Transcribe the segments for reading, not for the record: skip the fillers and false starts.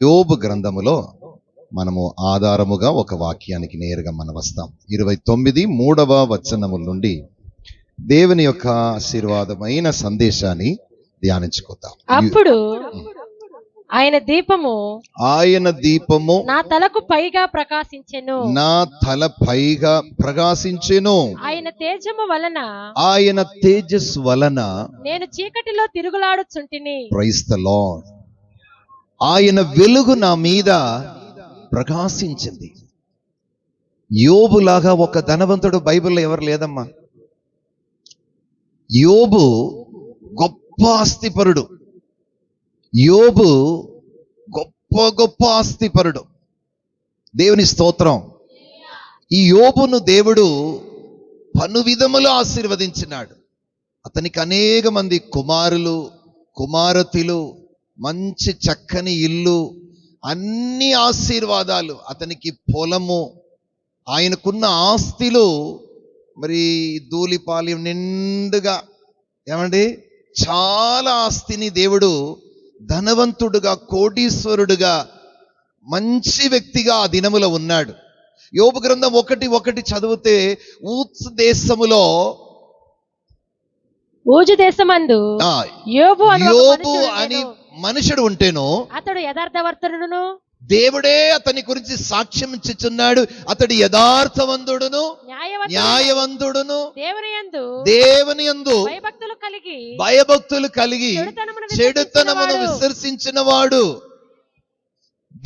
యోబు గ్రంథములో మనము ఆధారముగా ఒక వాక్యానికి నేరుగా మనం వస్తాం. 29వ వచనముల నుండి దేవుని యొక్క ఆశీర్వాదమైన సందేశాన్ని ధ్యానించుకుందాం. అప్పుడు ఆయన దీపము నా తలకు పైగా ప్రకాశించెను. ఆయన తేజస్సు వలన నేను చీకటిలో తిరుగులాడుచుంటిని. Praise the lord. ఆయన వెలుగు నా మీద ప్రకాశించింది. యోబులాగా ఒక ధనవంతుడు బైబిల్లో ఎవరు లేదమ్మా. యోబు గొప్ప ఆస్తిపరుడు. యోబు గొప్ప ఆస్తిపరుడు. దేవుని స్తోత్రం. ఈ యోబును దేవుడు పలు విధములు ఆశీర్వదించినాడు. అతనికి అనేక మంది కుమారులు, కుమారతులు, మంచి చక్కని ఇల్లు, అన్ని ఆశీర్వాదాలు, అతనికి పొలము, ఆయనకున్న ఆస్తిలు మరి ధూళిపాలెం నిండుగా ఏమండి చాలా ఆస్తిని దేవుడు ధనవంతుడుగా, కోటీశ్వరుడుగా, మంచి వ్యక్తిగా ఆ దినములో ఉన్నాడు. యోబు గ్రంథం 1:1 చదివితే ఊజు దేశమందు యోబు అని మనుషుడు ఉంటేను అతడు యథార్థవర్తనుడును, దేవుడే అతని గురించి సాక్ష్యం ఇచ్చుచున్నాడు. అతడు యథార్థవంతుడును, న్యాయవంతుడును, దేవుని యందు భయభక్తులు కలిగి చెడుతనమును విసర్జించిన వాడు.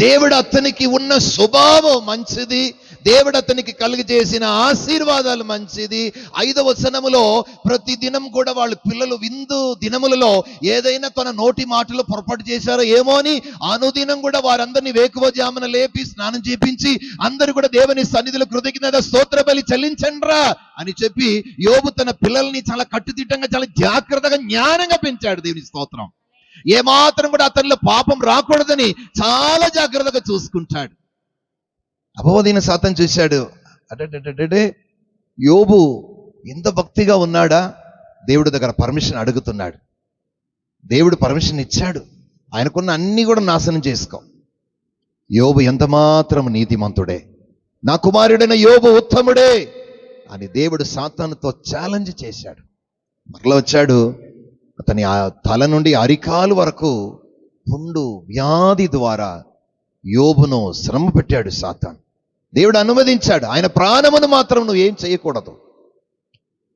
దేవుడు అతనికి ఉన్న స్వభావం మంచిది. దేవుడు అతనికి కలిగజేసిన ఆశీర్వాదాలు మంచిది. 5వ వచనములో ప్రతి దినం కూడా వాళ్ళ పిల్లలు విందు దినములలో ఏదైనా తన నోటి మాటలు పొరపాటు చేశారో ఏమో అని అనుదినం కూడా వారందరినీ వేకువజామున లేపి స్నానం చేపించి అందరూ కూడా దేవుని సన్నిధిలో కృతజ్ఞత స్తోత్ర బలి చెల్లించండ్రా అని చెప్పి యోబు తన పిల్లల్ని చాలా కట్టుదిట్టంగా, చాలా జాగ్రత్తగా, జ్ఞానంగా పెంచాడు. దేవుని స్తోత్రం. ఏమాత్రం కూడా అతనిలో పాపం రాకూడదని చాలా జాగ్రత్తగా చూసుకుంటాడు. అపవాదిన సాతాను చూశాడు, అడే యోబు ఎంత భక్తిగా ఉన్నాడా, దేవుడి దగ్గర పర్మిషన్ అడుగుతున్నాడు. దేవుడు పర్మిషన్ ఇచ్చాడు. ఆయనకున్న అన్ని కూడా నాశనం చేసుకో. యోబు ఎంత మాత్రం నీతిమంతుడే, నా కుమారుడైన యోబు ఉత్తముడే అని దేవుడు సాతానుతో ఛాలెంజ్ చేశాడు. మరలా వచ్చాడు. అతని ఆ తల నుండి అరికాలు వరకు పుండు వ్యాధి ద్వారా యోబును శ్రమ పెట్టాడు సాతాను. దేవుడు అనుమతించాడు. ఆయన ప్రాణమును మాత్రం నువ్వు ఏం చేయకూడదు.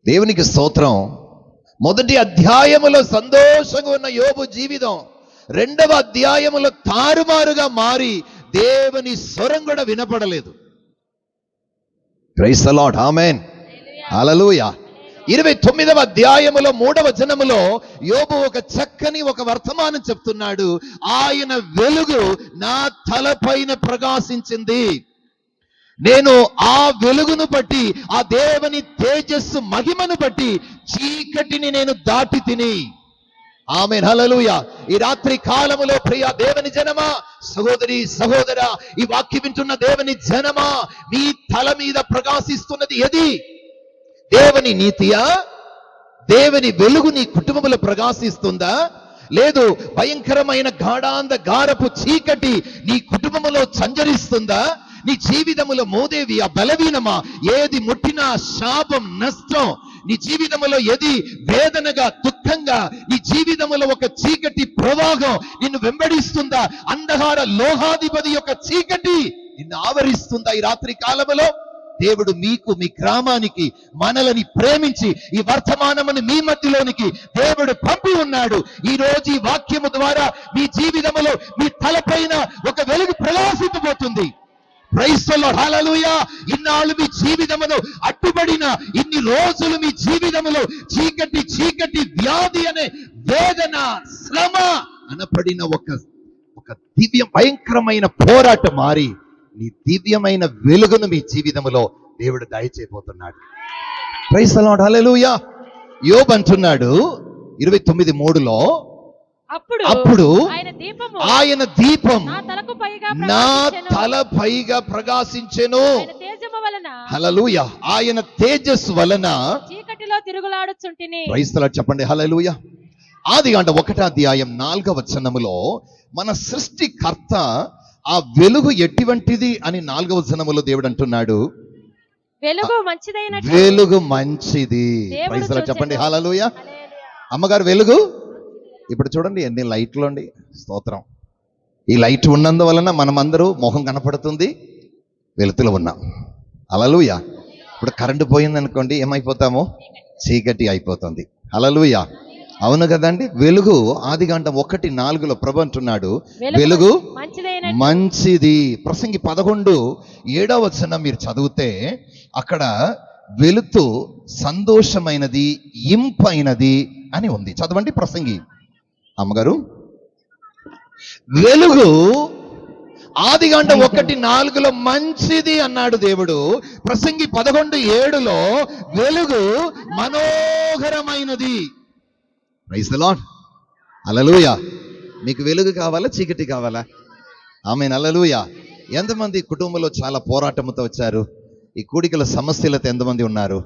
దేవునికి స్తోత్రం. మొదటి అధ్యాయములో సంతోషంగా ఉన్న యోబు జీవితం 2వ అధ్యాయములో తారుమారుగా మారి దేవుని స్వరం కూడా వినపడలేదు. Praise the Lord. ఆమేన్. హల్లెలూయా. 29వ అధ్యాయములో 3వ వచనములో యోబు ఒక చక్కని ఒక వర్తమానం చెప్తున్నాడు. ఆయన వెలుగు నా తలపైన ప్రకాశించింది. నేను ఆ వెలుగును బట్టి, ఆ దేవుని తేజస్సు మహిమను బట్టి చీకటిని నేను దాటి తిని. ఆమేన్. హల్లెలూయా. ఈ రాత్రి కాలములో ప్రియ దేవుని జనమా, సహోదరి సహోదరా, ఈ వాక్యం వింటున్న దేవుని జనమా, మీ తల మీద ప్రకాశిస్తున్నది ఏది? దేవుని నీతియా? దేవుని వెలుగు నీ కుటుంబంలో ప్రకాశిస్తుందా? లేదు భయంకరమైన గాఢాంధకారపు చీకటి నీ కుటుంబంలో సంచరిస్తుందా? నీ జీవితములో మోదేవి ఆ బలవీనమా? ఏది ముట్టినా శాపం, నష్టం. నీ జీవితంలో ఏది వేదనగా, దుఃఖంగా, నీ జీవితంలో ఒక చీకటి ప్రవాహం నిన్ను వెంబడిస్తుందా? అంధకార లోహాధిపతి యొక్క చీకటి నిన్ను ఆవరిస్తుందా? ఈ రాత్రి కాలములో దేవుడు మీకు, మీ గ్రామానికి, మనలని ప్రేమించి ఈ వర్తమానమును మీ మధ్యలోనికి దేవుడు పంపి ఉన్నాడు. ఈ రోజు ఈ వాక్యము ద్వారా మీ జీవితంలో మీ తలపైన ఒక వెలుగు ప్రకాశించబోతుంది. Praise the Lord. హల్లెలూయా. ఇన్నాళ్ళు మీ జీవితములో అడ్డుపడిన, ఇన్ని రోజులు మీ జీవితములో చీకటి వ్యాధి అనే వేదన, శ్రమ అనపడిన ఒక దివ్య భయంకరమైన పోరాటం మారి నీ దివ్యమైన వెలుగును మీ జీవితంలో దేవుడు దయచేయబోతున్నాడు. Praise the Lord. హల్లెలూయా. యోబు అంటున్నాడు 29:3లో, అప్పుడు ఆయన దీపం నా తల పైగా ప్రకాశించెను. హల్లెలూయా. ఆయన తేజస్సు వలన చీకటిలో తిరుగులాడుచుంటిని. Praise the lord. చెప్పండి హల్లెలూయా. ఆదికాండం 1వ అధ్యాయం 4వ వచనములో మన సృష్టికర్త ఆ వెలుగు ఎటువంటిది అని 4వ వచనములో దేవుడు అంటున్నాడు, వెలుగు మంచిదైన వెలుగు మంచిది. దేవుడు ప్రైజ్ ది లార్డ్ చెప్పండి, చూచెను. హల్లెలూయా. హల్లెలూయా. అమ్మగారు వెలుగు. ఇప్పుడు చూడండి ఎన్ని లైట్లు అండి, స్తోత్రం. ఈ లైట్ ఉన్నందువలన మనమందరూ మొహం కనపడుతుంది, వెలుతులో ఉన్నాం. హల్లెలూయా. ఇప్పుడు కరెంటు పోయింది అనుకోండి, ఏమైపోతాము? చీకటి అయిపోతుంది. హల్లెలూయా. అవును కదండి. వెలుగు ఆదికాండం 1:4 ప్రభు అంటున్నాడు, వెలుగు మంచిదైన మంచిది. ప్రసంగి 11:7 వచనం మీరు చదివితే అక్కడ వెలుతు సంతోషమైనది, ఇంపైనది అని ఉంది. చదవండి ప్రసంగి. అమ్మగారు, వెలుగు ఆదికాండం 1:4 మంచిది అన్నాడు దేవుడు. ప్రసంగి 11:7 వెలుగు మనోహరమైనది. Praise the Lord. హల్లెలూయా. మీకు వెలుగు కావాలా, చీకటి కావాలా? ఆమేన్. హల్లెలూయా. ఎంతమంది కుటుంబంలో చాలా పోరాటంతో వచ్చారు? ఈ కూడికల సమస్యలతో ఎంతమంది ఉన్నారు?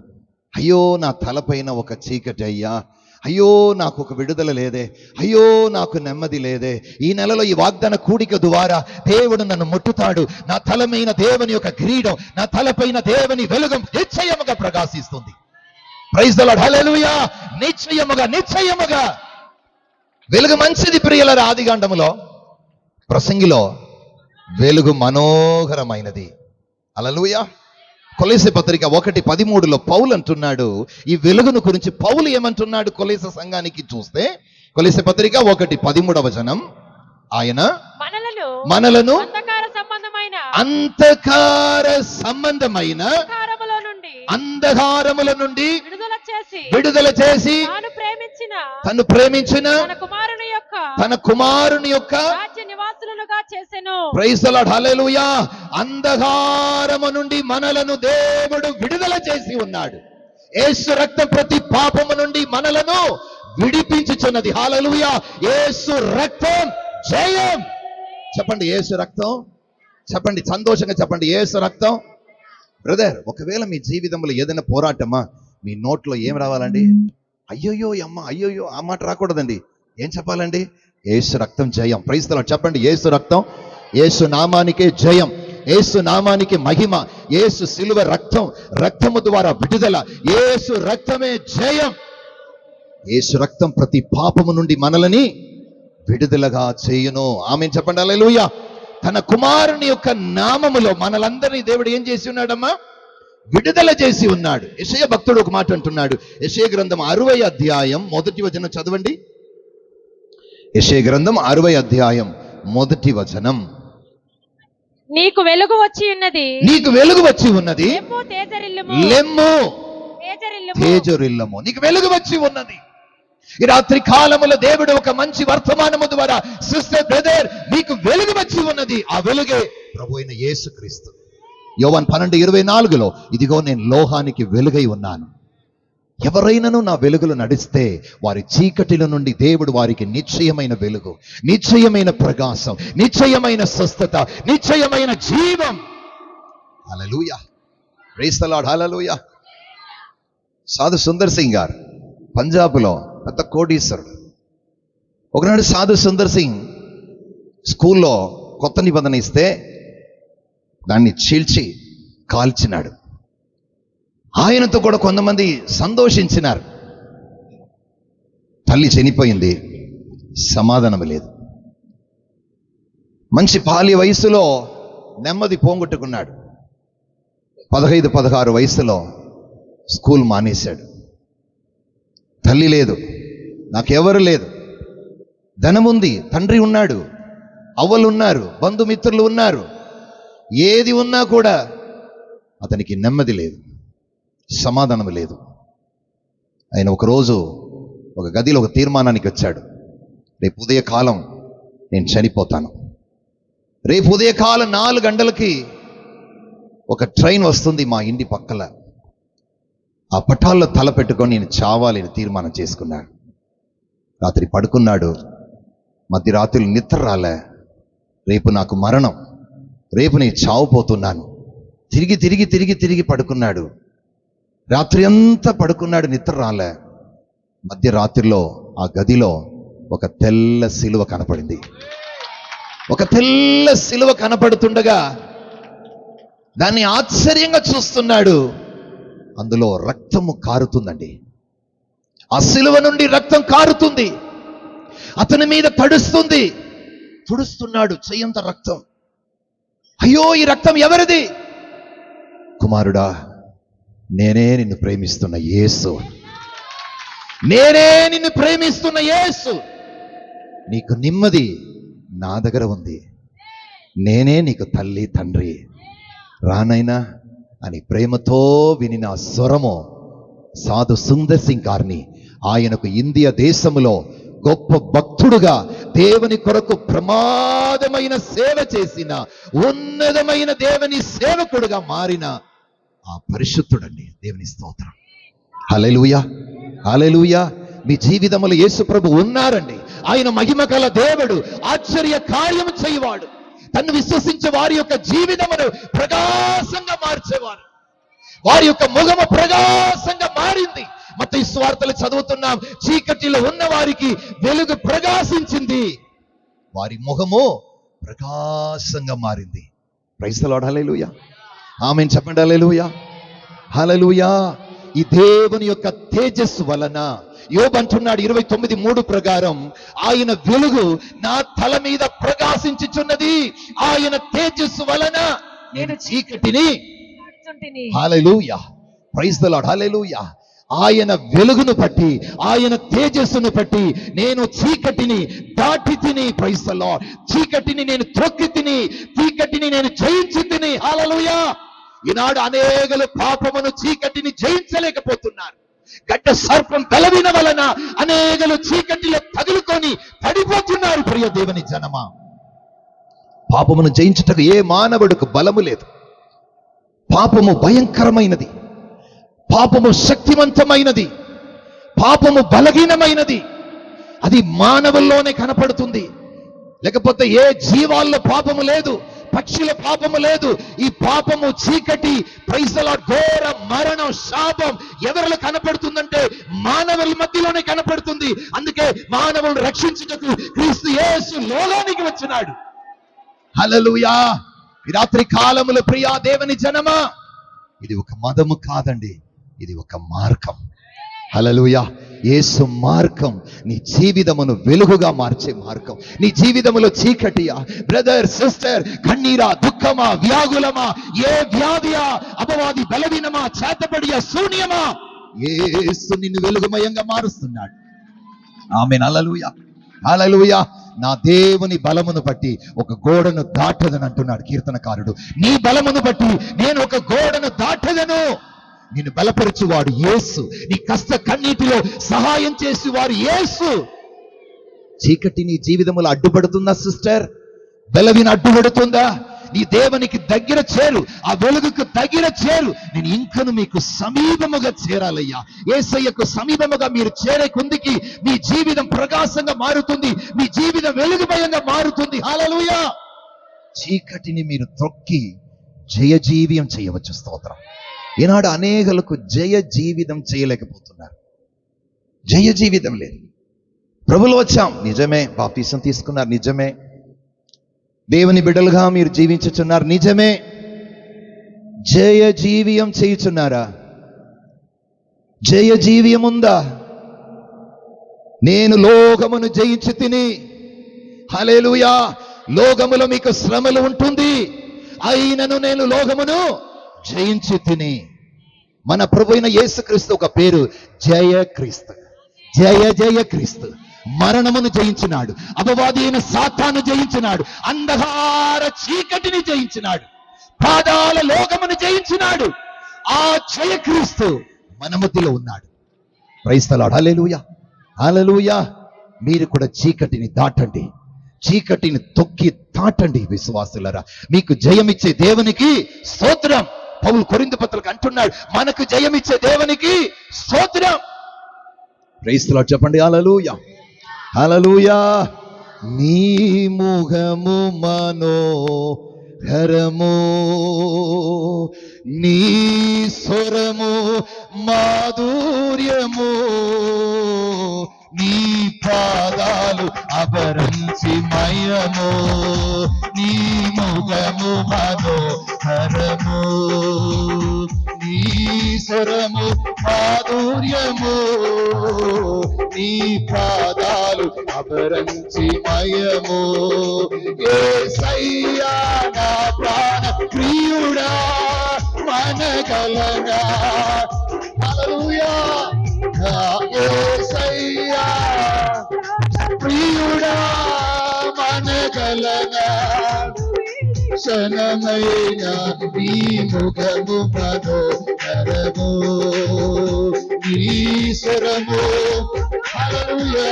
అయ్యో నా తలపైన ఒక చీకటి అయ్యా, అయ్యో నాకు ఒక విడుదల లేదే, అయ్యో నాకు నెమ్మది లేదే. ఈ నెలలో ఈ వాగ్దాన కూడిక ద్వారా దేవుడు నన్ను ముట్టుతాడు. నా తలమైన దేవుని యొక్క కిరీటం, నా తలపైన దేవుని వెలుగు నిశ్చయముగా ప్రకాశిస్తుంది. Praise the Lord. హల్లెలూయా. నిశ్చయముగా వెలుగు మంచిది ప్రియులారా. ఆదికాండములో ప్రసంగిలో వెలుగు మనోహరమైనది. హల్లెలూయా. కొలెసే పత్రిక 1:13 పౌలు అంటున్నాడు, ఈ వెలుగును గురించి పౌలు ఏమంటున్నాడు కొలెసే సంఘానికి చూస్తే, కొలెసే పత్రిక 1:13 వచనం, ఆయన మనలను అంధకార సంబంధమైన అంధకారముల నుండి విడుదల చేసి తను ప్రేమించిన తన కుమారుని యొక్క ప్రైజ్ ది లార్డ్. హల్లెలూయా. అంధకారము నుండి మనలను దేవుడు విడుదల చేసి ఉన్నాడు. యేసు రక్తం ప్రతి పాపము నుండి మనలను విడిపించుచున్నది. హల్లెలూయా. యేసు రక్తం జయం. చెప్పండి యేసు రక్తం. చెప్పండి సంతోషంగా చెప్పండి యేసు రక్తం. బ్రదర్, ఒకవేళ మీ జీవితంలో ఏదైనా పోరాటమా, మీ నోట్లో ఏం రావాలండి? అయ్యోయ్యో అమ్మ, అయ్యోయ్యో ఆ మాట రాకూడదండి. ఏం చెప్పాలండి? యేసు రక్తం జయం. ప్రైజ్ ది లార్డ్ చెప్పండి. యేసు రక్తం, యేసు నామానికే జయం, యేసు నామానికి మహిమ, యేసు సిలువ రక్తం, రక్తము ద్వారా విడుదల, యేసు రక్తమే జయం. యేసు రక్తం ప్రతి పాపము నుండి మనలని విడుదలగా చేయును. ఆమేన్ చెప్పండి. హల్లెలూయా. తన కుమారుని యొక్క నామములో మనలందరినీ దేవుడు ఏం చేసి ఉన్నాడమ్మా? విడుదల చేసి ఉన్నాడు. యెషయా భక్తుడు ఒక మాట అంటున్నాడు. యెషయా గ్రంథం 60వ అధ్యాయం 1వ వచనం చదవండి. యెషయా గ్రంథం 60వ అధ్యాయం 1వ వచనం, నీకు వెలుగు వచ్చి ఉన్నది, నీకు వెలుగు వచ్చి ఉన్నది, లెమ్ము తేజరిల్లము. నీకు వెలుగు వచ్చి ఉన్నది. ఈ రాత్రి కాలములో దేవుడు ఒక మంచి వర్తమానము ద్వారా, సిస్టర్ బ్రదర్, నీకు వెలుగు వచ్చి ఉన్నది. ఆ వెలుగే ప్రభు అయిన యేసుక్రీస్తు. యోవాను 12:24 ఇదిగో నేను లోహానికి వెలుగై ఉన్నాను, ఎవరైనాను నా వెలుగులో నడిస్తే వారి చీకటిల నుండి దేవుడు వారికి నిశ్చయమైన వెలుగు, నిశ్చయమైన ప్రకాశం, నిశ్చయమైన స్వస్థత, నిశ్చయమైన జీవం. హల్లెలూయా. Praise the Lord. హల్లెలూయా. సాధు సుందర్ సింగ్ గారు పంజాబ్లో పెద్ద కోటీశ్వరుడు. ఒకనాడు సాధు సుందర్ సింగ్ స్కూల్లో కొత్త నిబంధన ఇస్తే దాన్ని చీల్చి కాల్చినాడు. ఆయనతో కూడా కొంతమంది సంతోషించినారు. తల్లి చనిపోయింది, సమాధానం లేదు. మంచి బాల్య వయసులో నెమ్మది పోగొట్టుకున్నాడు. 15-16 వయసులో స్కూల్ మానేశాడు. తల్లి లేదు, నాకెవరు లేదు. ధనముంది, తండ్రి ఉన్నాడు, అవ్వలు ఉన్నారు, బంధుమిత్రులు ఉన్నారు. ఏది ఉన్నా కూడా అతనికి నెమ్మది లేదు, సమాధానం లేదు. ఆయన ఒకరోజు ఒక గదిలో ఒక తీర్మానానికి వచ్చాడు. రేపు ఉదయకాలం నేను చనిపోతాను. రేపు ఉదయకాలం 4 గంటలకి ఒక ట్రైన్ వస్తుంది మా ఇంటి పక్కల. ఆ పట్టాల్లో తల పెట్టుకొని నేను చావాలి అని తీర్మానం చేసుకున్నాడు. రాత్రి పడుకున్నాడు. మధ్యరాత్రులు నిద్ర రాలే. రేపు నాకు మరణం, రేపు నేను చావుపోతున్నాను. తిరిగి పడుకున్నాడు. రాత్రి అంతా పడుకున్నాడు, నిద్ర రాలే. మధ్యరాత్రిలో ఆ గదిలో ఒక తెల్ల సిలువ కనపడింది. ఒక తెల్ల సిలువ కనపడుతుండగా దాన్ని ఆశ్చర్యంగా చూస్తున్నాడు. అందులో రక్తము కారుతుందండి. ఆ సిలువ నుండి రక్తం కారుతుంది, అతని మీద తడుస్తుంది. తుడుస్తున్నాడు, చెయ్యంత రక్తం. అయ్యో, ఈ రక్తం ఎవరిది? కుమారుడా, నేనే నిన్ను ప్రేమిస్తున్న యేసు, నేనే నిన్ను ప్రేమిస్తున్న యేసు. నీకు నెమ్మది నా దగ్గర ఉంది. నేనే నీకు తల్లి తండ్రి, రానైనా అని ప్రేమతో వినిన స్వరము సాధు సుందర్ సింగ్ గారిని ఆయనకు ఇండియా దేశములో గొప్ప భక్తుడుగా దేవుని కొరకు ప్రమాదమైన సేవ చేసిన ఉన్నతమైన దేవుని సేవకుడుగా మారిన ఆ పరిశుద్ధుడండి. దేవుని స్తోత్రం. హల్లెలూయా, హల్లెలూయా. మీ జీవితంలో యేసు ప్రభు ఉన్నారండి. ఆయన మహిమ గల దేవుడు, ఆశ్చర్య కార్యము చేయవాడు. తను విశ్వసించే వారి యొక్క జీవితమును ప్రకాశంగా మార్చేవారు. వారి యొక్క ముఖము ప్రకాశంగా మారింది. మత్తయి సువార్తలు చదువుతున్నాం, చీకటిలో ఉన్న వారికి వెలుగు ప్రకాశించింది, వారి ముఖము ప్రకాశంగా మారింది. Praise the Lord. హల్లెలూయా, ఆమేన్ చెప్పండి. హల్లెలూయా, హల్లెలూయా. ఈ దేవుని యొక్క తేజస్సు వలన యోబు అంటున్నాడు 29:3 ప్రకారం, ఆయన వెలుగు నా తల మీద ప్రకాశించుచున్నది, ఆయన తేజస్సు వలన నేను చీకటిని. హల్లెలూయా, ప్రైజ్ ది లార్డ్. హల్లెలూయా. ఆయన వెలుగును బట్టి, ఆయన తేజస్సును బట్టి నేను చీకటిని దాటి తిని. Praise the Lord. చీకటిని నేను త్రొక్కి తిని, చీకటిని నేను జయించి తిని. హల్లెలూయా. ఈనాడు అనేకులు పాపమును, చీకటిని జయించలేకపోతున్నారు. గడ్డ సర్పం బలవిన వలన అనేకులు చీకటిలో తగులుకొని పడిపోతున్నారు. ప్రియ దేవుని జనమా, పాపమును జయించుటకు ఏ మానవుడికి బలము లేదు. పాపము భయంకరమైనది, పాపము శక్తివంతమైనది, పాపము బలహీనమైనది. అది మానవుల్లోనే కనపడుతుంది. లేకపోతే ఏ జీవాల్లో పాపము లేదు, పక్షుల పాపము లేదు. ఈ పాపము, చీకటి, ప్రైజ్ ది లార్డ్, ఘోర మరణం, శాపం ఎవరిలో కనపడుతుందంటే మానవుల మధ్యలోనే కనపడుతుంది. అందుకే మానవులను రక్షించుటకు క్రీస్తు యేసు లోకానికి వచ్చినాడు. హల్లెలూయా. ఈ రాత్రి కాలములో ప్రియా దేవుని జనమా, ఇది ఒక మదము కాదండి, ఇది ఒక మార్గం. హల్లెలూయా. యేసు మార్గం నీ జీవితమును వెలుగుగా మార్చే మార్గం. నీ జీవితములో చీకటియా, బ్రదర్ సిస్టర్, కన్నీరా, దుఃఖమా, వ్యాగులమా, ఏ వ్యాధియా, అపవాది బలవీనమా, చేతపడియా, శూన్యమా, యేసు నిన్ను వెలుగుమయంగా మారుస్తున్నాడు. ఆమేన్. హల్లెలూయా, హల్లెలూయా. నా దేవుని బలమును బట్టి ఒక గోడను దాటదని అంటున్నాడు కీర్తనకారుడు. నీ బలమును బట్టి నేను ఒక గోడను దాటదను. నిన్ను బలపరచువాడు యేసు. నీ కష్ట కన్నీటిలో సహాయం చేసేవారు యేసు. చీకటి నీ జీవితంలో అడ్డుపడుతుందా సిస్టర్? బలవీన అడ్డుపడుతుందా? నీ దేవునికి దగ్గర చేరు, ఆ వెలుగుకు దగ్గర చేరు. నేను ఇంకను మీకు సమీపముగా చేరాలయ్యా. యేసయ్యకు సమీపముగా మీరు చేరే కొందికి మీ జీవితం ప్రకాశంగా మారుతుంది, మీ జీవితం వెలుగుమయంగా మారుతుంది. హల్లెలూయా. చీకటిని మీరు త్రొక్కి జయ జీవితం చేయవచ్చు. స్తోత్రం. ఈనాడు అనేకులకు జయ జీవితం చేయలేకపోతున్నారు. జయ జీవితం లేదు. ప్రభువులో వచ్చాం నిజమే, బాప్తీసం తీసుకున్నారు నిజమే, దేవుని బిడ్డలుగా మీరు జీవించుచున్నారు నిజమే. జయ జీవియం చేయుచున్నారా? జయ జీవియం ఉందా? నేను లోకమును జయించి తిని. హల్లెలూయా. లోకములో మీకు శ్రమలు ఉంటుంది, అయినను నేను లోకమును జయించి తిని. మన ప్రభు అయిన యేసుక్రీస్తు ఒక పేరు జయ క్రీస్తు. జయ జయ క్రీస్తు. మరణమును జయించినాడు, అపవాది అయిన సాతాను జయించినాడు, అంధకార చీకటిని జయించినాడు, పాదాల లోకమును జయించినాడు. ఆ జయ క్రీస్తు మన మధ్యలో ఉన్నాడు. Praise the Lord. హల్లెలూయా, హల్లెలూయా. మీరు కూడా చీకటిని దాటండి, చీకటిని తొక్కి దాటండి విశ్వాసులరా. మీకు జయమిచ్చే దేవునికి స్తోత్రం. పౌలు కొరింథీ పత్రికలకు అంటున్నాడు, మనకు జయమిచ్చే దేవునికి స్తోత్రం. ప్రైజ్ ది లార్డ్ చెప్పండి. హల్లెలూయా, హల్లెలూయా. నీ ముఖము మనోహరము, నీ స్వరము మాధుర్యము నీ పాదాలు అపరంచి మయము నీ ముఖము మనోహరము నీ స్వరము మాధుర్యము నీ పాదాలు అపరంచి మయము యేసయ్యా నా ప్రాణ ప్రియుడా మనగలనా హల్లెలూయా యేసయ్యా ప్రియుడా మనగలనా క్షణమైన నీ ముఖము మనోహరము నీ స్వరము హల్లెలూయా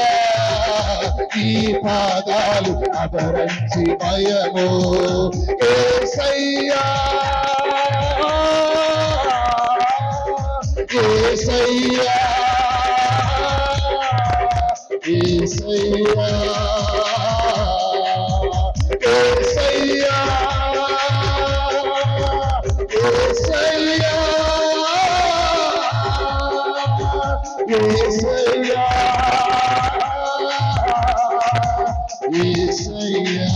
నీ పాదాలు అపరంచి మయము యేసయ్యా యేసయ్యా యేసయ్యా యేసయ్యా యేసయ్యా యేసయ్యా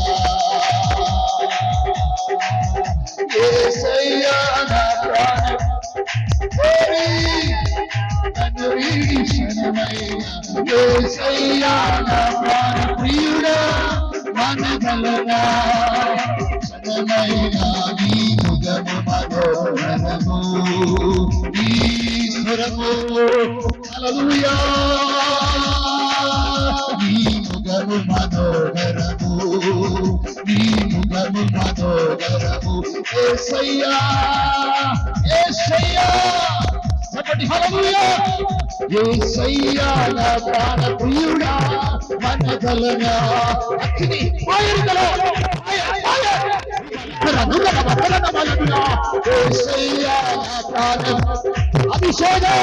యేసయ్యా నా ప్రాణం నన్ను వీక్షణమైన యేసయ్యా నా ప్రాణ ప్రియుడా మనగలనా క్షణమైన నీ ముఖము మనోహరము నీ స్వరము హల్లెలూయా నీ ముఖము మనోహరము నీ ముఖము మనోహరము యేసయ్యా యేసయ్యా చెప్పండి హల్లెలూయా యేసయ్యా నా ప్రాణ ప్రియుడా మనగలనా అగ్ని ఫైర్ కలో యేసయ్యా నా ప్రాణ అభిషేకం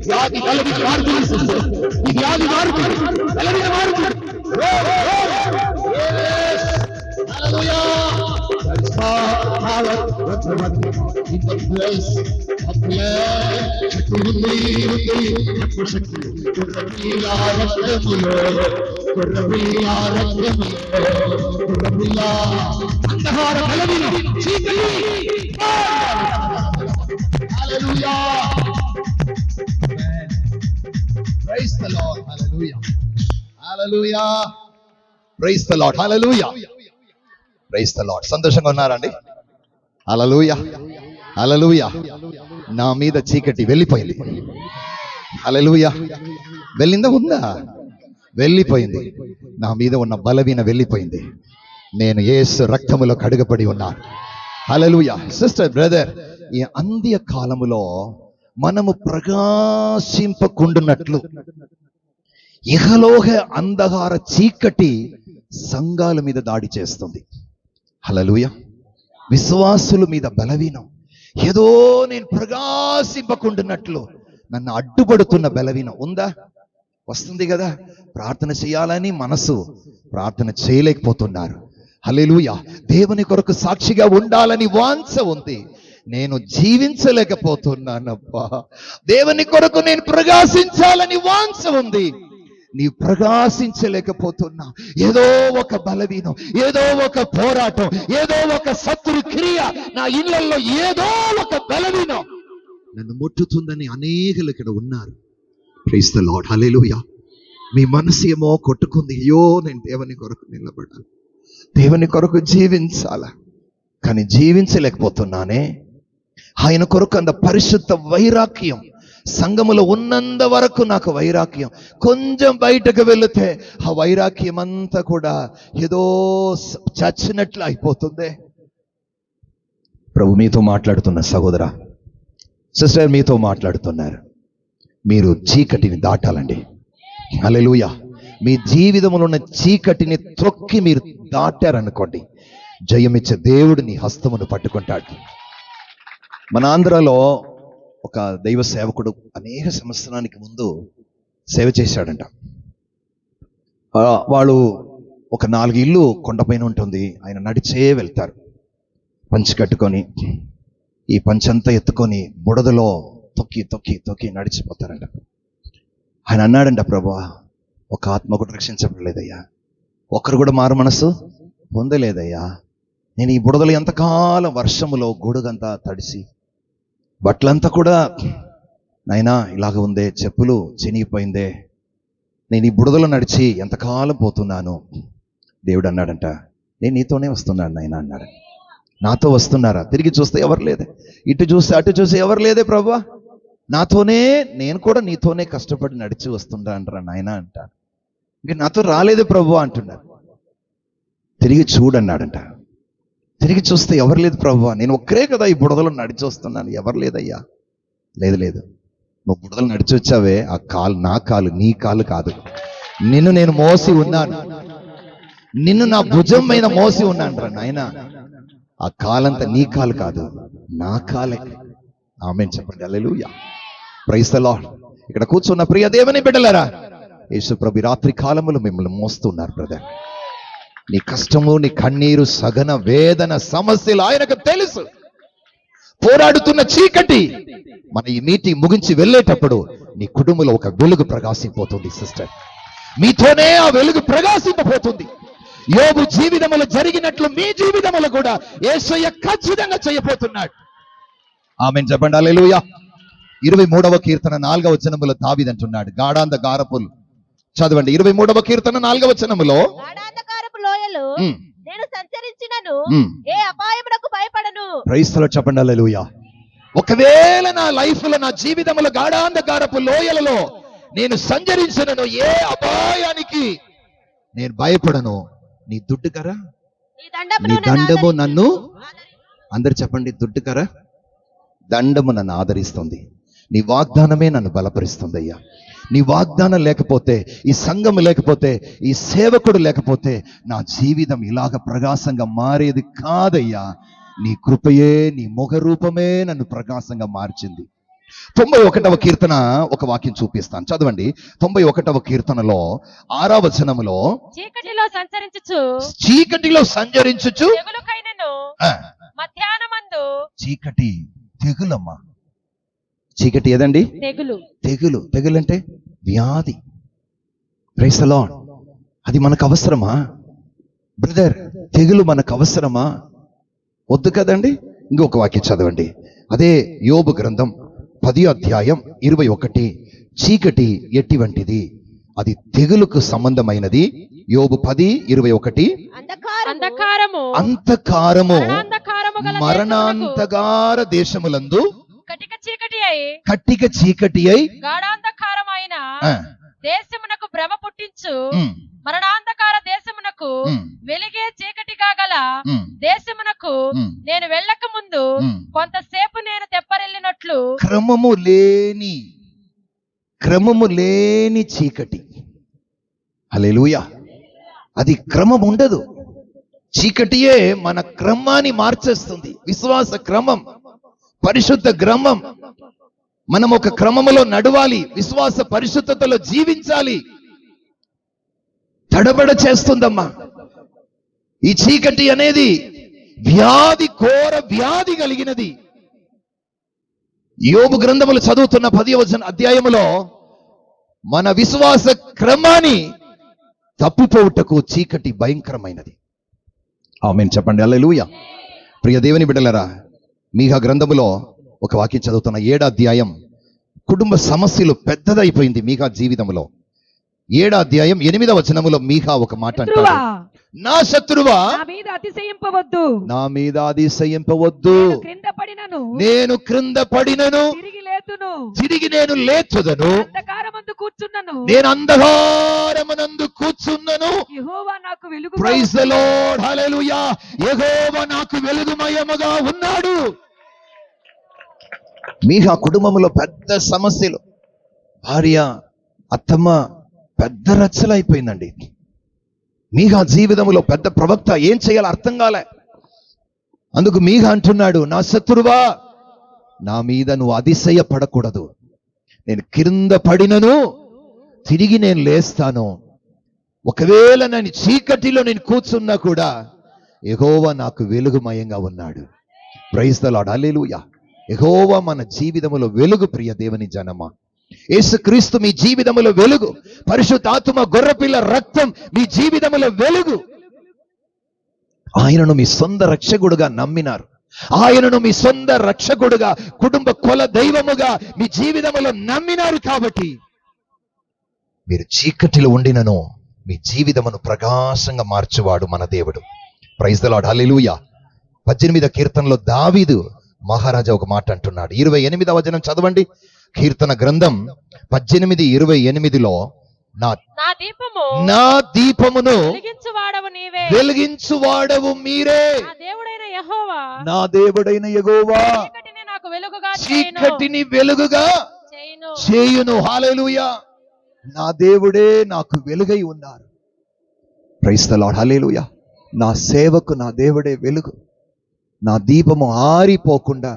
వ్యాధి కలవి మారుతుంది ఈ వ్యాధి మారుతుంది కలవి మారుతుంది అంధకార కలవిలో చీకటి Hallelujah. Praise the Lord. Hallelujah. Hallelujah. Praise the Lord. Hallelujah. Praise the Lord. సంతోషంగా ఉన్నారండి? Hallelujah. Hallelujah. నా మీద చీకటి వెళ్ళిపోయింది. Hallelujah. వెళ్ళిందా ఉందా? వెళ్ళిపోయింది. నా మీద ఉన్న బలవీన వెళ్ళిపోయింది. నేను యేసు రక్తములో కడుగబడి ఉన్నాను. హల్లెలూయా. సిస్టర్ బ్రదర్, ఈ అంత్య కాలములో మనము ప్రకాశింపకుండునట్లు ఇహలోక అంధకార చీకటి సంఘాల మీద దాడి చేస్తుంది. హల్లెలూయా. విశ్వాసుల మీద బలవీనం, ఏదో నేను ప్రకాశింపకుండునట్లు నన్ను అడ్డుపడుతున్న బలవీనం ఉందా? వస్తుంది కదా. ప్రార్థన చేయాలని మనసు ప్రార్థన చేయలేకపోతున్నారు. హల్లెలూయా. దేవుని కొరకు సాక్షిగా ఉండాలని వాంఛ ఉంది, నేను జీవించలేకపోతున్నానప్పా. దేవుని కొరకు నేను ప్రకాశించాలని వాంఛ ఉంది, నీవు ప్రకాశించలేకపోతున్నా. ఏదో ఒక బలవీనం, ఏదో ఒక పోరాటం, ఏదో ఒక శత్రు క్రియ నా ఇళ్లలో, ఏదో ఒక బలవీనం నన్ను ముట్టుతుందని అనేకులు ఇక్కడ ఉన్నారు. Praise the Lord. హల్లెలూయా. మీ మనసు ఏమో కొట్టుకుంది, అయ్యో నేను దేవుని కొరకు నిలబడాలి, దేవుని కొరకు జీవించాల, కానీ జీవించలేకపోతున్నానే. ఆయన కొరకు అంత పరిశుద్ధ వైరాగ్యం సంఘములో ఉన్నంత వరకు నాకు వైరాగ్యం, కొంచెం బయటకు వెళితే ఆ వైరాగ్యం అంతా కూడా ఏదో చచ్చినట్లు అయిపోతుంది. ప్రభు మీతో మాట్లాడుతున్న సహోదర, సిస్టర్ మీతో మాట్లాడుతున్నారు. మీరు చీకటిని దాటాలండి. హల్లెలూయా. మీ జీవితంలో ఉన్న చీకటిని త్రొక్కి మీరు దాటారనుకోండి, జయమిచ్చే దేవుడు నీ హస్తమును పట్టుకుంటాడు. మన ఆంధ్రాలో ఒక దైవ సేవకుడు అనేక సంవత్సరానికి ముందు సేవ చేశాడంట. వాళ్ళు ఒక 4 ఇల్లు కొండపైన ఉంటుంది. ఆయన నడిచే వెళ్తారు, పంచి కట్టుకొని, ఈ పంచంతా ఎత్తుకొని బుడదలో తొక్కి తొక్కి తొక్కి నడిచిపోతారంట. ఆయన అన్నాడంట, ప్రభువా, ఒక ఆత్మ కూడా రక్షించబడలేదయ్యా, ఒక్కరు కూడా మారు మనసు పొందలేదయ్యా. నేను ఈ బుడదలు ఎంతకాలం, వర్షములో గొడుగంతా తడిసి బట్టలంతా కూడా నాయనా ఇలాగ ఉందే, చెప్పులు చినిగిపోయిందే, నేను ఈ బుడదలో నడిచి ఎంతకాలం పోతున్నాను. దేవుడు అన్నాడంట, నేను నీతోనే వస్తున్నాను నాయనా అన్నాడు. నాతో వస్తున్నారా? తిరిగి చూస్తే ఎవరు లేదే, ఇటు చూస్తే అటు చూస్తే ఎవరు లేదే ప్రభువా, నాతోనే, నేను కూడా నీతోనే కష్టపడి నడిచి వస్తుంటా అంటారా నాయన అంటాను. మీరు నాతో రాలేదే ప్రభువా అంటున్నారు. తిరిగి చూడన్నాడంట. తిరిగి చూస్తే ఎవరు లేదు ప్రభువా, నేను ఒక్కరే కదా ఈ బుడదలో నడిచి వస్తున్నాను, ఎవరు లేదయ్యా. లేదు లేదు, నువ్వు బుడదలు నడిచి వచ్చావే, ఆ కాలు నా కాలు, నీ కాలు కాదు. నిన్ను నేను మోసి ఉన్నాను, నిన్ను నా భుజం మీద మోసి ఉన్నాను రా నాయన. ఆ కాలంతా నీ కాలు కాదు, నా కాలే. ఆమేన్ చెప్పండి. హల్లెలూయా, ప్రైజ్ ది లార్డ్. ఇక్కడ కూర్చున్న ప్రియ దేవుని బిడ్డలారా, యేసు ప్రభు రాత్రి కాలములో మిమ్మల్ని మోస్తున్నారు బ్రదర్. నీ కష్టము, నీ కన్నీరు, సగన వేదన, సమస్యలు ఆయనకు తెలుసు. పోరాడుతున్న చీకటి మన ఈ మీటింగ్ ముగించి వెళ్ళేటప్పుడు నీ కుటుంబంలో ఒక వెలుగు ప్రకాశింపోతుంది సిస్టర్. మీతోనే ఆ వెలుగు ప్రకాశింపబోతుంది. యోబు జీవితములో జరిగినట్లు మీ జీవితములో కూడా యేసయ్య ఖచ్చితంగా చేయబోతున్నాడు. ఆమేన్ చెప్పండి. హల్లెలూయా. 23వ కీర్తన 4వ వచనములో దావీదు అంటున్నాడు, గాఢాంధకారపులు. చదవండి 23వ కీర్తన 4వ వచనములో, గాఢాంధకారపు లోయలో నేను సంచరించినను ఏ అపాయమునకు భయపడను. ప్రైజ్ ది లార్డ్ చెప్పండి. హల్లెలూయా. ఒకవేళ నా లైఫ్ లో, నా జీవితంలో గాఢాంధకారపు లోయలలో నేను సంచరించినను ఏ అపాయానికి నేను భయపడను. నీ దుడ్డుకర, నీ దండము నన్ను, అందరు చెప్పండి, దుడ్డుకర దండము నన్ను ఆదరిస్తుంది. నీ వాగ్దానమే నన్ను బలపరుస్తుంది అయ్యా. నీ వాగ్దానం లేకపోతే, ఈ సంఘం లేకపోతే, ఈ సేవకుడు లేకపోతే నా జీవితం ఇలాగ ప్రకాశంగా మారేది కాదయ్యా. నీ కృపయే, నీ ముఖ రూపమే నన్ను ప్రకాశంగా మార్చింది. 91వ కీర్తన ఒక వాక్యం చూపిస్తాను, చదవండి. 91వ కీర్తనలో 6వ వచనములో, చీకటిలో సంచరించుచు తెగులుకైనను మధ్యాహ్నమందు, చీకటి తెగులమ్మా. చీకటి ఏదండి? తెగులు. తెగులు, తెగులు అంటే వ్యాధి. Praise the Lord. అది మనకు అవసరమా బ్రదర్? తెగులు మనకు అవసరమా? వద్దు కదండి. ఇంకొక వాక్యం చదవండి, అదే యోబు గ్రంథం 10వ అధ్యాయం 21. చీకటి ఎట్టివంటిది, అది తెగులుకు సంబంధమైనది. యోబు 10:21. అంధకారము మరణాంధకార దేశములందు కట్టిక చీకటి అయి గాఢాంధకారమైన దేశమునకు భ్రమ పుట్టించు, మరణాంధకార దేశమునకు వెలిగే చీకటిగా గల దేశమునకు నేను వెళ్ళక ముందు కొంతసేపు నేను తెప్పరెళ్ళినట్లు. క్రమము లేని చీకటి. హల్లెలూయా. అది క్రమం ఉండదు. చీకటియే మన క్రమాన్ని మార్చేస్తుంది. విశ్వాస క్రమం, పరిశుద్ధ క్రమం. మనం ఒక క్రమములో నడవాలి, విశ్వాస పరిశుద్ధతలో జీవించాలి. తడబడ చేస్తుందమ్మా ఈ చీకటి అనేది. వ్యాధి, ఘోర వ్యాధి కలిగినది. యోబు గ్రంథములు చదువుతున్న 10వ అధ్యాయములో మన విశ్వాస క్రమాన్ని తప్పిపోవుటకు చీకటి భయంకరమైనది. ఆమేన్ చెప్పండి. హల్లెలూయా. ప్రియ దేవుని బిడ్డలారా, మీకా గ్రంథములో ఒక వాక్యం చదువుతున్న 7వ అధ్యాయం. కుటుంబ సమస్యలు పెద్దదైపోయింది మీకా జీవితంలో. 7వ అధ్యాయం 8వ వచనములో మీకా ఒక మాట అంటాడు, నా శత్రువా నా మీద అతిశయింపవద్దు, నేను క్రింద పడినను తిరిగి నేను లేచుదను, నేను అంధకారమునందు కూర్చున్నను. Praise the Lord. హల్లెలూయా. యెహోవా నాకు వెలుగుమయముగా ఉన్నాడు. మీకా కుటుంబంలో పెద్ద సమస్యలు, భార్య, అత్తమ్మ పెద్ద రచ్చలైపోయిందండి. మీగా జీవితంలో పెద్ద ప్రవక్త, ఏం చేయాలో అర్థం కాలే. అందుకు మీగా అంటున్నాడు, నా శత్రువా, నా మీద నువ్వు అతిశయపడకూడదు. నేను కింద పడినను తిరిగి నేను లేస్తాను. ఒకవేళ నేను చీకటిలో నేను కూర్చున్నా కూడా యెహోవా నాకు వెలుగుమయంగా ఉన్నాడు. ప్రైజ్ ద లార్డ్, హల్లెలూయా. యెహోవా మన జీవితములో వెలుగు. ప్రియ దేవుని జనమా, యేసుక్రీస్తు మీ జీవితములో వెలుగు. పరిశుద్ధాత్మ గొర్రెపిల్ల రక్తం మీ జీవితములో వెలుగు. ఆయనను మీ సొంత రక్షకుడుగా నమ్మినారు. ఆయనను మీ సొంత రక్షకుడుగా, కుటుంబ కుల దైవముగా మీ జీవితములో నమ్మినారు. కాబట్టి మీరు చీకటిలో ఉండినను మీ జీవితమును ప్రకాశంగా మార్చువాడు మన దేవుడు. ప్రైజ్ ద లార్డ్, హల్లెలూయా. 18వ కీర్తనలో దావీదు మహారాజా ఒక మాట అంటున్నాడు. 28వ వచనం చదవండి. కీర్తన గ్రంథం 18:28లో నా దీపమును వెలిగించువాడవు మీరే, నా దేవుడైన యెహోవా చీకటిని వెలుగుగా చేయును. హల్లెలూయా. నా దేవుడే నాకు వెలుగై ఉన్నారు. ప్రైజ్ ద లార్డ్, హల్లెలూయా. నా సేవకు నా దేవుడే వెలుగు. నా దీపము ఆరిపోకుండా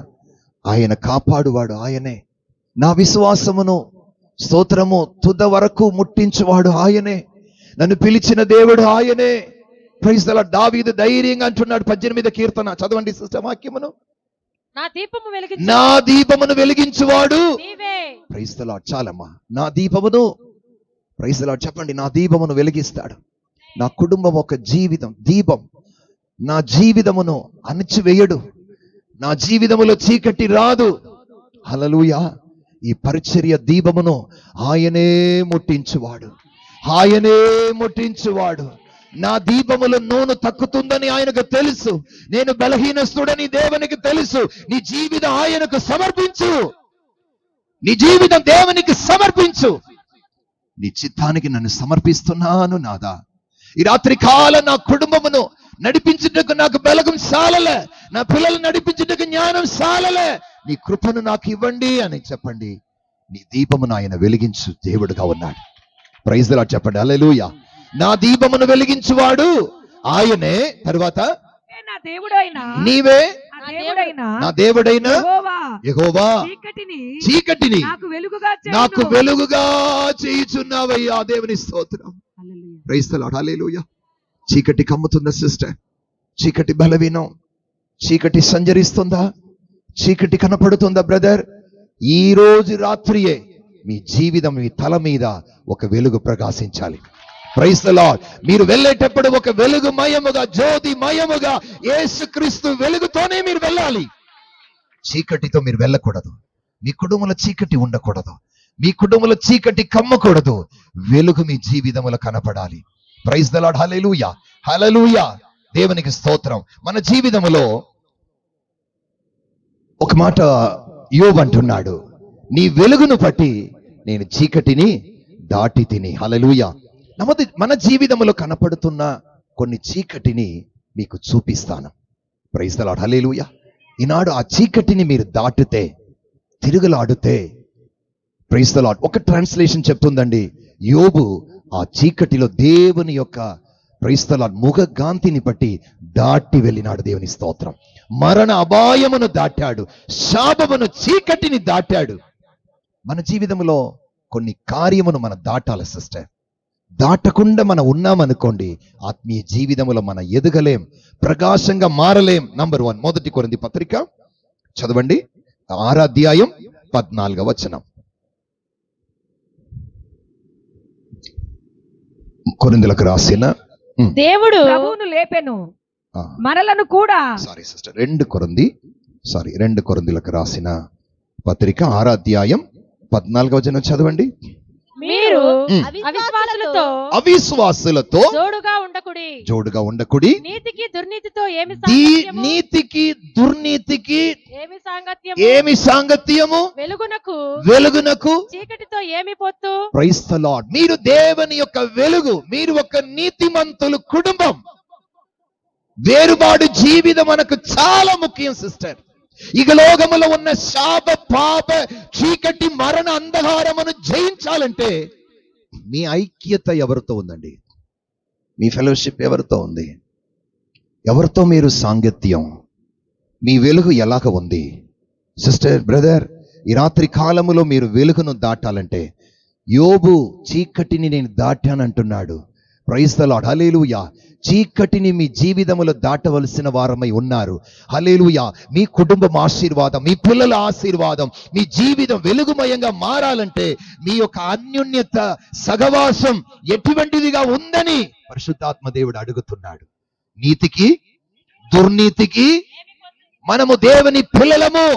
ఆయన కాపాడువాడు ఆయనే. నా విశ్వాసమును, స్తోత్రము తుద వరకు ముట్టించువాడు ఆయనే. నన్ను పిలిచిన దేవుడు ఆయనే. Praise the Lord. దావీదు ధైర్యంగా అంటున్నాడు 18వ కీర్తన. చదవండి సిస్టర్ వాక్యమును. నా దీపమును వెలిగించువాడు ప్రైజ్ ద లార్డ్. చాలమ్మా. నా దీపమును, ప్రైజ్ ద లార్డ్ చెప్పండి, నా దీపమును వెలిగిస్తాడు. నా కుటుంబం ఒక జీవితం దీపం. నా జీవితమును అణచివేయడు. నా జీవితములో చీకటి రాదు. హల్లెలూయా. ఈ పరిచర్య దీపమును ఆయనే ముట్టించువాడు. ఆయనే ముట్టించువాడు. నా దీపములో నూనె తక్కుతుందని ఆయనకు తెలుసు. నేను బలహీనస్తుడని దేవునికి తెలుసు. నీ జీవితం ఆయనకు సమర్పించు. నీ జీవితం దేవునికి సమర్పించు. నీ చిత్తానికి నన్ను సమర్పిస్తున్నాను నాదా. ఈ రాత్రి కాలం నా కుటుంబమును నడిపించుటకు నాకు బలగం సాలలే, నా పిల్లలు నడిపించుటకు జ్ఞానం సాలలే, నీ కృపను నాకు ఇవ్వండి అని చెప్పండి. నీ దీపమును ఆయన వెలిగించు దేవుడుగా ఉన్నాడు. ప్రైజ్ ది లార్డ్ చెప్పండి. హల్లెలూయా. నా దీపమును వెలిగించువాడు ఆయనే. తరువాత నీవే నా దేవుడైన యెహోవా చీకటిని నాకు వెలుగుగా చేయుచున్నావయ్యా. దేవుని స్తోత్రం. ప్రైజ్ ది లార్డ్, హల్లెలూయా. చీకటి కమ్ముతుందా సిస్టర్? చీకటి బలవీనం, చీకటి సంచరిస్తుందా? చీకటి కనపడుతుందా బ్రదర్? ఈ రోజు రాత్రియే మీ జీవితం, మీ తల మీద ఒక వెలుగు ప్రకాశించాలి. Praise the Lord. మీరు వెళ్ళేటప్పుడు ఒక వెలుగుమయముగా, జ్యోతిమయముగా, యేసుక్రీస్తు వెలుగుతోనే మీరు వెళ్ళాలి. చీకటితో మీరు వెళ్ళకూడదు. మీ కుటుంబంలో చీకటి ఉండకూడదు. మీ కుటుంబంలో చీకటి కమ్మకూడదు. వెలుగు మీ జీవితంలో కనపడాలి. ప్రైజ్ ది లార్డ్, హల్లెలూయా, హల్లెలూయా. దేవునికి స్తోత్రం. మన జీవితంలో ఒక మాట యోబు అంటున్నాడు, నీ వెలుగును బట్టి నేను చీకటిని దాటి తిని. హల్లెలూయా. మన జీవితంలో కనపడుతున్న కొన్ని చీకటిని మీకు చూపిస్తాను. ప్రైజ్ ది లార్డ్, హల్లెలూయా. ఈనాడు ఆ చీకటిని మీరు దాటితే, తిరుగులాడితే, ప్రైజ్ ది లార్డ్. ఒక ట్రాన్స్లేషన్ చెప్తుందండి, యోబు ఆ చీకటిలో దేవుని యొక్క ప్రైజ్ ది లార్డ్ ముఖకాంతిని బట్టి దాటి వెళ్ళినాడు. దేవుని స్తోత్రం. మరణ అపాయమును దాటాడు, శాపమును, చీకటిని దాటాడు. మన జీవితంలో కొన్ని కార్యమును మనం దాటాలి సిస్టర్. దాటకుండా మనం ఉన్నామనుకోండి, ఆత్మీయ జీవితంలో మనం ఎదగలేం, ప్రకాశంగా మారలేం. నంబర్ 1 మొదటి కొరింథీ పత్రిక చదవండి, 6వ అధ్యాయం 14వ వచనం. కొరింథీలకు రాసిన దేవుడు ప్రభువును లేపెను, మనలను కూడా. సారీ సిస్టర్, 2 కొరింథీలకు రాసిన పత్రిక 6వ అధ్యాయం 14వ వచనం చదవండి. మీరు అవిశ్వాసులతో జోడుగా ఉండకుడి, నీతికి దుర్నీతితో ఏమి సాంగత్యము, వెలుగునకు చీకటితో ఏమి పొత్తు. Praise the Lord. మీరు దేవుని యొక్క వెలుగు. మీరు ఒక నీతిమంతులు కుటుంబం. వేరుబాటు జీవితం మనకు చాలా ముఖ్యం సిస్టర్. ఇక లోకములో ఉన్న శాప పాప చీకటి మరణ అంధకారమును జయించాలంటే మీ ఐక్యత ఎవరితో ఉందండి? మీ ఫెలోషిప్ ఎవరితో ఉంది? ఎవరితో మీరు సాంగత్యం? మీ వెలుగు ఎలాగ ఉంది? సిస్టర్, బ్రదర్, ఈ రాత్రి కాలములో మీరు వెలుగును దాటాలంటే, యోబు చీకటిని నేను దాటానంటున్నాడు. ప్రైజ్ ది లార్డ్, హల్లెలూయా. చీకటిని మీ జీవితంలో దాటవలసిన వారమై ఉన్నారు. హల్లెలూయా. మీ కుటుంబం ఆశీర్వాదం, మీ పిల్లల ఆశీర్వాదం, మీ జీవితం వెలుగుమయంగా మారాలంటే మీ యొక్క అన్యోన్యత సహవాసం ఎటువంటిదిగా ఉందని పరిశుద్ధాత్మ దేవుడు అడుగుతున్నాడు. నీతికి దుర్నీతికి మనము దేవుని పిల్లలము.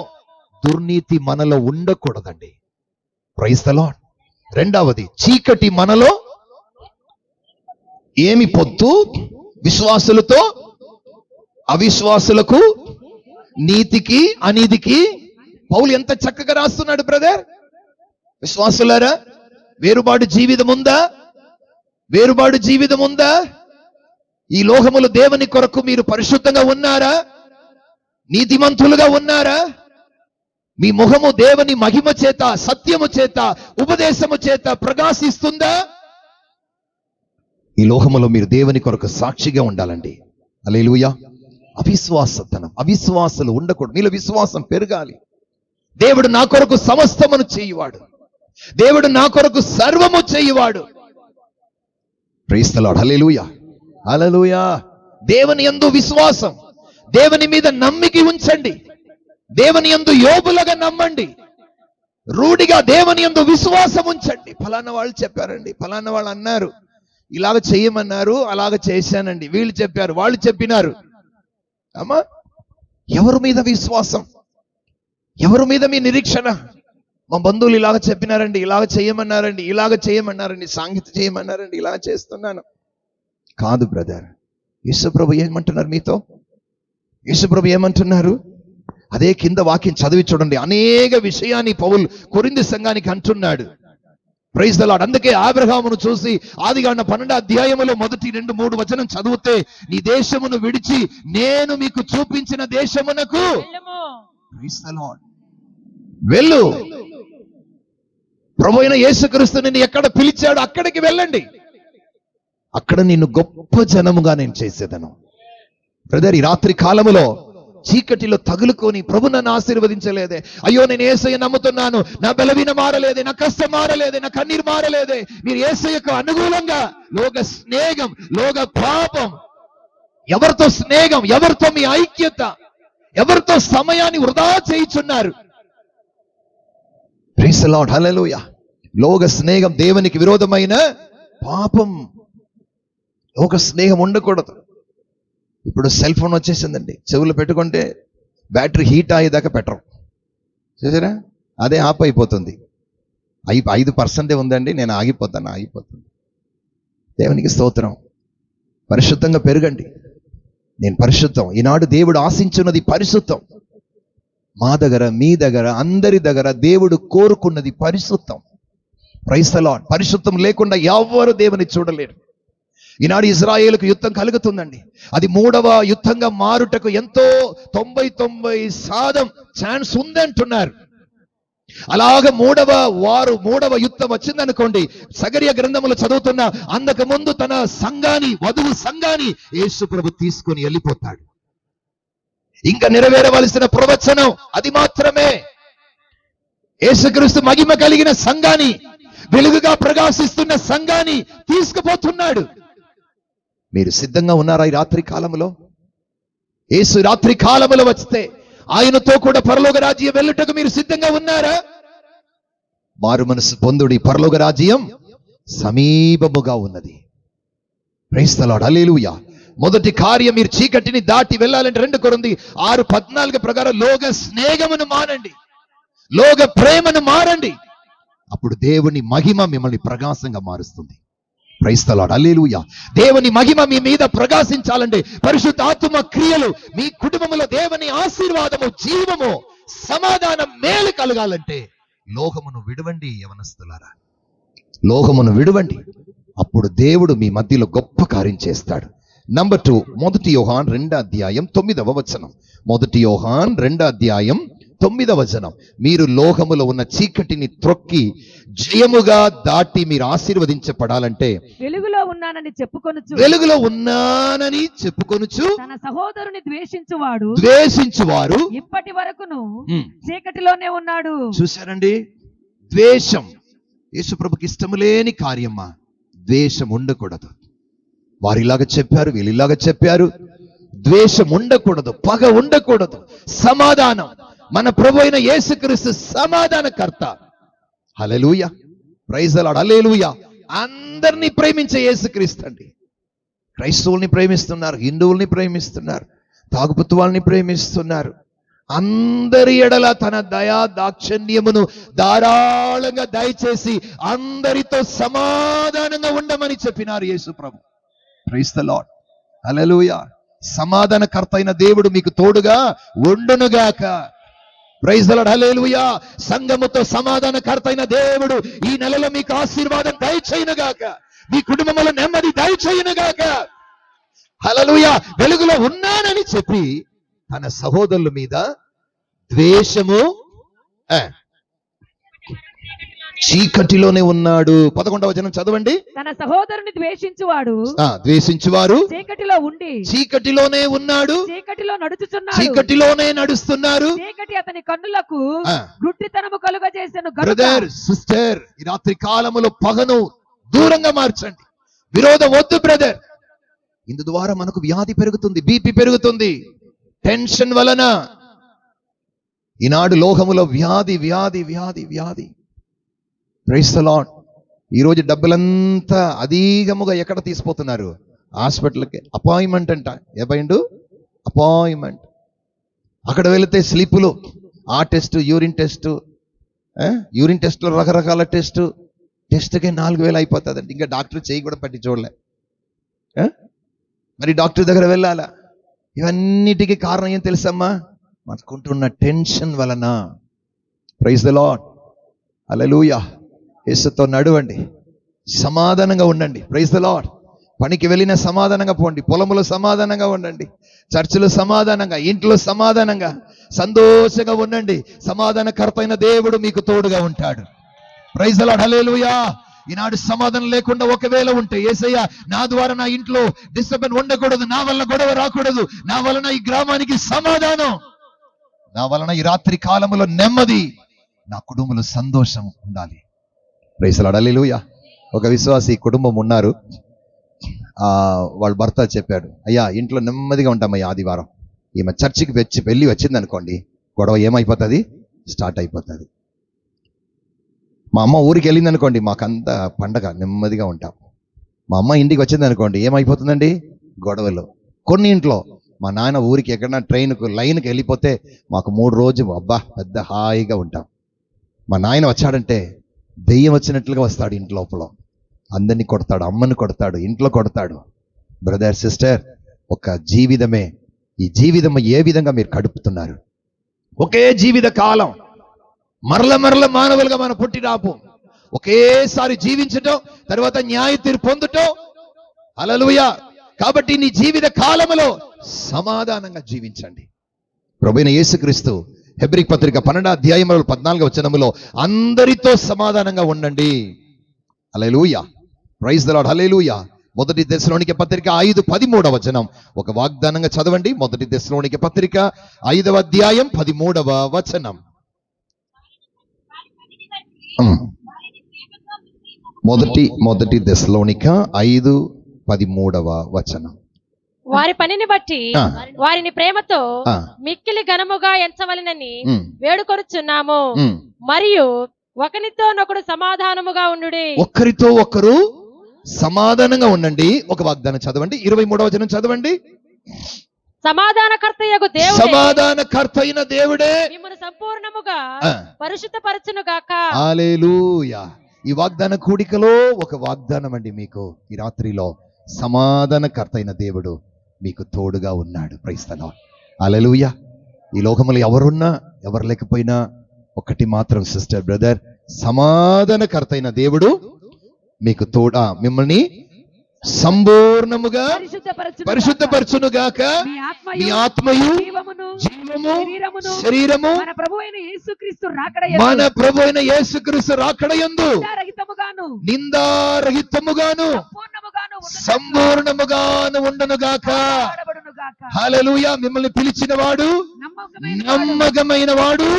దుర్నీతి మనలో ఉండకూడదండి. Praise the Lord. రెండవది, చీకటి మనలో ఏమి పొత్తు? విశ్వాసులతో అవిశ్వాసులకు, నీతికి అనీతికి. పౌలు ఎంత చక్కగా రాస్తున్నాడు బ్రదర్. విశ్వాసులారా, వేరుబాటు జీవితం ఉందా? వేరుబాటు జీవితం ఉందా? ఈ లోకములు దేవుని కొరకు మీరు పరిశుద్ధంగా ఉన్నారా? నీతిమంతులుగా ఉన్నారా? మీ ముఖము దేవుని మహిమ చేత, సత్యము చేత, ఉపదేశము చేత ప్రకాశిస్తుందా? ఈ లోకములో మీరు దేవుని కొరకు సాక్షిగా ఉండాలండి. హల్లెలూయా. అవిశ్వాసతనం, అవిశ్వాసులు ఉండకూడదు. మీలో విశ్వాసం పెరగాలి. దేవుడు నా కొరకు సమస్తమును చేయువాడు. దేవుడు నా కొరకు సర్వము చేయువాడు. ప్రైజ్ ది లార్డ్, హల్లెలూయా, హల్లెలూయా. దేవుని యందు విశ్వాసం, దేవుని మీద నమ్మిక ఉంచండి. దేవుని యందు యోబులుగా నమ్మండి. రూఢిగా దేవుని యందు విశ్వాసం ఉంచండి. ఫలానా వాళ్ళు చెప్పారండి, ఫలానా వాళ్ళు అన్నారు, ఇలాగ చేయమన్నారు, అలాగ చేశానండి. వీళ్ళు చెప్పారు, వాళ్ళు చెప్పినారు. అమ్మా, ఎవరి మీద విశ్వాసం? ఎవరి మీద మీ నిరీక్షణ? మా బంధువులు ఇలాగ చెప్పినారండి, ఇలాగ చేయమన్నారండి, ఇలాగ చేయమన్నారండి, సాంగత్యం చేయమన్నారండి, ఇలా చేస్తున్నాను. కాదు బ్రదర్. యేసుప్రభు ఏమంటున్నారు మీతో? యేసుప్రభు ఏమంటున్నారు? అదే కింద వాక్యం చదివి చూడండి. అనేక విషయాన్ని పౌలు కొరింథీ సంఘానికి అంటున్నాడు. Praise the Lord. అందుకే అబ్రహామును చూసి ఆదికాండం 12వ అధ్యాయములో మొదటి 2-3 వచనం చదివితే, నీ దేశమును విడిచి నేను మీకు చూపించిన దేశమునకు ప్రైజ్ ది లార్డ్ వెళ్ళు. ప్రభువైన యేసుక్రీస్తు నిన్ను ఎక్కడ పిలిచాడో అక్కడికి వెళ్ళండి. అక్కడ నిన్ను గొప్ప జనముగా నేను చేసేదను. బ్రదర్, ఈ రాత్రి కాలములో చీకటిలో తగులుకొని ప్రభు నన్ను ఆశీర్వదించలేదే, అయ్యో నేను యేసయ్య నమ్ముతున్నాను, నా బలవీన మారలేదే, నా కష్టం మారలేదే, నా కన్నీరు మారలేదే. మీరు యేసయ్యకు అనుకూలంగా లోక స్నేహం, లోక పాపం, ఎవరితో స్నేహం, ఎవరితో మీ ఐక్యత, ఎవరితో సమయాన్ని వృధా చేయుచున్నారు? ప్రైజ్ ది లార్డ్, హల్లెలూయా. లోక స్నేహం దేవునికి విరోధమైన పాపం. లోక స్నేహం ఉండకూడదు. ఇప్పుడు సెల్ ఫోన్ వచ్చేసిందండి, చెవులు పెట్టుకుంటే బ్యాటరీ హీట్ అయ్యేదాకా పెట్టరు. చూసారా? అదే ఆఫ్ అయిపోతుంది. 5% ఉందండి, నేను ఆగిపోతుంది. దేవునికి స్తోత్రం. పరిశుద్ధంగా పెరగండి. నేను పరిశుద్ధం. ఈనాడు దేవుడు ఆశించున్నది పరిశుద్ధం. మా దగ్గర, మీ దగ్గర, అందరి దగ్గర దేవుడు కోరుకున్నది పరిశుద్ధం. Praise the Lord. పరిశుద్ధం లేకుండా ఎవ్వరు దేవుని చూడలేరు. ఈనాడు ఇజ్రాయేలుకు యుద్ధం కలుగుతుందండి. అది 3వ యుద్ధంగా మారుటకు ఎంతో 99% ఛాన్స్ ఉందంటున్నారు. అలాగ మూడవ యుద్ధం వచ్చిందనుకోండి, సగర్య గ్రంథములో చదువుతున్న, అందుకు ముందు తన సంఘాన్ని, వధువు సంఘాన్ని యేసు ప్రభు తీసుకొని వెళ్ళిపోతాడు. ఇంకా నెరవేరవలసిన ప్రవచనం అది మాత్రమే. యేసుక్రీస్తు మహిమ కలిగిన సంఘాన్ని, వెలుగుగా ప్రకాశిస్తున్న సంఘాన్ని తీసుకుపోతున్నాడు. మీరు సిద్ధంగా ఉన్నారా ఈ రాత్రి కాలంలో? యేసు రాత్రి కాలంలో వస్తే ఆయనతో కూడా పరలోక రాజ్యం వెళ్ళుటకు మీరు సిద్ధంగా ఉన్నారా? మారు మనసు పొందుడి, పరలోక రాజ్యం సమీపముగా ఉన్నది. ప్రైజ్ ది లార్డ్, హల్లెలూయా. మొదటి కార్యం, మీరు చీకటిని దాటి వెళ్ళాలంటే 2 కొరింథీ 6:14 ప్రకారం లోక స్నేహమును మానండి, లోక ప్రేమను మారండి. అప్పుడు దేవుని మహిమ మిమ్మల్ని ప్రకాశంగా మారుస్తుంది. ప్రైజ్ ది లార్డ్, హల్లెలూయా. దేవుని మహిమ మీ మీద ప్రకాశించాలంటే, పరిశుద్ధ ఆత్మ క్రియలు మీ కుటుంబంలో దేవుని ఆశీర్వాదము, జీవము, సమాధానం, మేలు కలగాలంటే లోకమును విడవండి. యవనస్తులారా, లోకమును విడవండి. అప్పుడు దేవుడు మీ మధ్యలో గొప్ప కార్యం చేస్తాడు. నంబర్ 2, 1 యోహాన్ 2:9. 1 యోహాన్ 2:9. మీరు లోకములో ఉన్న చీకటిని త్రొక్కి జయముగా దాటి మీరు ఆశీర్వదించబడాలంటే వెలుగులో ఉన్నానని చెప్పుకొనుచు వెలుగులో ఉన్నానని చెప్పుకొనుచు తన సహోదరుని ద్వేషించువాడు ద్వేషించువారు ఇప్పటి వరకును చీకటిలోనే ఉన్నాడు. చూశారండి, ద్వేషం యేసుప్రభుకి ఇష్టం లేని కార్యమ్మా. ద్వేషం ఉండకూడదు. వారిలాగా చెప్పారు, వీళ్ళలాగా చెప్పారు. ద్వేషం ఉండకూడదు, పగ ఉండకూడదు. సమాధానం. మన ప్రభు అయిన యేసుక్రీస్తు సమాధానకర్త. హల్లెలూయా, ప్రైజ్ ది లార్డ్, హల్లెలూయా. అందరినీ ప్రేమించే యేసుక్రీస్తు అండి. క్రైస్తవుల్ని ప్రేమిస్తున్నారు, హిందువుల్ని ప్రేమిస్తున్నారు, తాగుబోతు వాళ్ళని ప్రేమిస్తున్నారు. అందరి ఎడల తన దయా దాక్షిణ్యమును ధారాళంగా దయచేసి అందరితో సమాధానంగా ఉండమని చెప్పినారు యేసు ప్రభు. ప్రైజ్ ది లార్డ్, హల్లెలూయా. సమాధానకర్త అయిన దేవుడు మీకు తోడుగా ఉండునుగాక. ప్రైజ్ ది లార్డ్, హల్లెలూయా. సంఘముతో సమాధానకర్త అయిన దేవుడు ఈ నెలలో మీకు ఆశీర్వాదం దయచేయునుగాక. మీ కుటుంబంలో నెమ్మది దయచేయునుగాక. హల్లెలూయా. వెలుగులో ఉన్నానని చెప్పి తన సహోదరుల మీద ద్వేషము, చీకటిలోనే ఉన్నాడు. 11వ వచనం చదవండి. తన సహోదరుని ద్వేషించువారు చీకటిలో ఉండి చీకటిలోనే ఉన్నాడు, చీకటిలో నడుచుచున్నాడు, చీకటిలోనే నడుస్తున్నారు. చీకటి అతని కన్నులకు గుడ్డితనము కలుగజేసెను. బ్రదర్, సిస్టర్, ఈ రాత్రి కాలములో పగను దూరంగా మార్చండి. విరోధం వద్దు బ్రదర్. ఇందు ద్వారా మనకు వ్యాధి పెరుగుతుంది, బీపీ పెరుగుతుంది, టెన్షన్ వలన. ఈనాడు లోకములో వ్యాధి వ్యాధి వ్యాధి వ్యాధి. Praise the Lord. ఈరోజు డబ్బులంతా అధికముగా ఎక్కడ తీసిపోతున్నారు? హాస్పిటల్కి. అపాయింట్మెంట్ అంట. ఏమైండు? అపాయింట్మెంట్. అక్కడ వెళితే స్లిప్పులు, ఆ టెస్ట్, యూరిన్ టెస్ట్, యూరిన్ టెస్ట్లో రకరకాల టెస్ట్కే 4,000 అయిపోతుందండి. ఇంకా డాక్టర్ చేయి కూడా పట్టి చూడలే. మరి డాక్టర్ దగ్గర వెళ్ళాలా? ఇవన్నిటికీ కారణం ఏం తెలుసమ్మా? మనకుంటున్న టెన్షన్ వలన. Praise the Lord, hallelujah. యేసుతో నడవండి, సమాధానంగా ఉండండి. Praise the Lord. పనికి వెళ్ళిన సమాధానంగా పోండి, పొలములో సమాధానంగా ఉండండి, చర్చిలో సమాధానంగా, ఇంట్లో సమాధానంగా, సంతోషంగా ఉండండి. సమాధానకర్త అయిన దేవుడు మీకు తోడుగా ఉంటాడు. ప్రైజ్ ది లార్డ్, హల్లెలూయా. ఈనాడు సమాధానం లేకుండా ఒకవేళ ఉంటే, యేసయ్య నా ద్వారా నా ఇంట్లో డిస్టర్బెన్స్ ఉండకూడదు, నా వల్ల గొడవ రాకూడదు, నా వలన ఈ గ్రామానికి సమాధానం, నా వలన ఈ రాత్రి కాలములో నెమ్మది, నా కుటుంబంలో సంతోషం ఉండాలి. ప్రైజ్ ది లార్డ్, హల్లెలూయా. ఒక విశ్వాసి కుటుంబం ఉన్నారు. వాళ్ళ భర్త చెప్పాడు, అయ్యా ఇంట్లో నెమ్మదిగా ఉంటామయ్యా, ఆదివారం ఈమె చర్చికి వెళ్ళి వచ్చింది అనుకోండి, గొడవ ఏమైపోతుంది? స్టార్ట్ అయిపోతుంది. మా అమ్మ ఊరికి వెళ్ళింది అనుకోండి, మాకంతా పండగ, నెమ్మదిగా ఉంటాం. మా అమ్మ ఇంటికి వచ్చింది అనుకోండి, ఏమైపోతుందండి? గొడవలు. కొన్ని ఇంట్లో మా నాన్న ఊరికి ఎక్కడన్నా లైన్కి వెళ్ళిపోతే మాకు 3 రోజులు అబ్బా పెద్ద హాయిగా ఉంటాం. మా నాయన వచ్చాడంటే దెయ్యం వచ్చినట్లుగా వస్తాడు. ఇంటి లోపల అందరినీ కొడతాడు, అమ్మని కొడతాడు, ఇంట్లో కొడతాడు. బ్రదర్, సిస్టర్, ఒక జీవితమే. ఈ జీవితం ఏ విధంగా మీరు గడుపుతున్నారు? ఒకే జీవిత కాలం, మరల మానవులుగా మనం పుట్టి రాపు, ఒకేసారి జీవించటం, తర్వాత న్యాయ తీర్పు పొందటం. హల్లెలూయా. కాబట్టి నీ జీవిత కాలములో సమాధానంగా జీవించండి. ప్రభువైన యేసుక్రీస్తు హెబ్రీ పత్రిక 12:14 అందరితో సమాధానంగా ఉండండి. హల్లెలూయా, ప్రైజ్ ది లార్డ్, హల్లెలూయా. 1 దెస్సలోనికే పత్రిక 5:13 ఒక వాగ్దానంగా చదవండి. 1 దెస్సలోనికే పత్రిక 5:13. 1 దెస్సలోనిక 5:13. వారి పనిని బట్టి వారిని ప్రేమతో మిక్కిలి ఘనముగా ఎంచవలెనని వేడుకొనుచున్నాము. మరియు ఒకరితోనొకడు సమాధానముగా ఉండుడి. ఒకరితో ఒకరు సమాధానంగా ఉండండి. ఒక వాగ్దానం చదవండి. 23 చదవండి. సమాధానకర్త అయిన దేవుడే మిమ్మల్ని సంపూర్ణముగా పరిశుద్ధపరచును గాక. హల్లెలూయా. ఈ వాగ్దాన కూడికలో ఒక వాగ్దానం అండి మీకు. ఈ రాత్రిలో సమాధానకర్త అయిన దేవుడు మీకు తోడుగా ఉన్నాడు. ప్రైజ్ ది లార్డ్, హల్లెలూయా. ఈ లోకములో ఎవరున్నా ఎవరు లేకపోయినా ఒకటి మాత్రం సిస్టర్, బ్రదర్, సమాధానకర్త అయిన దేవుడు మీకు మిమ్మల్ని సంపూర్ణముగా పరిశుద్ధపరచును పరిశుద్ధపరచును గాక. మీ మీ ఆత్మయు ఆత్మయు జీవమును జీవము శరీరమును శరీరము మన ప్రభువైన యేసుక్రీస్తు రాకడ మన ప్రభు అయిన యేసుక్రీస్తు రాకడయందు రహితముగాను నిందారహితముగాను సంపూర్ణముగాను సంపూర్ణముగాను ఉండును గాక. ఉండబడునుగాక. హల్లెలూయా. మిమ్మల్ని పిలిచిన వాడు నమ్మకమైన వాడు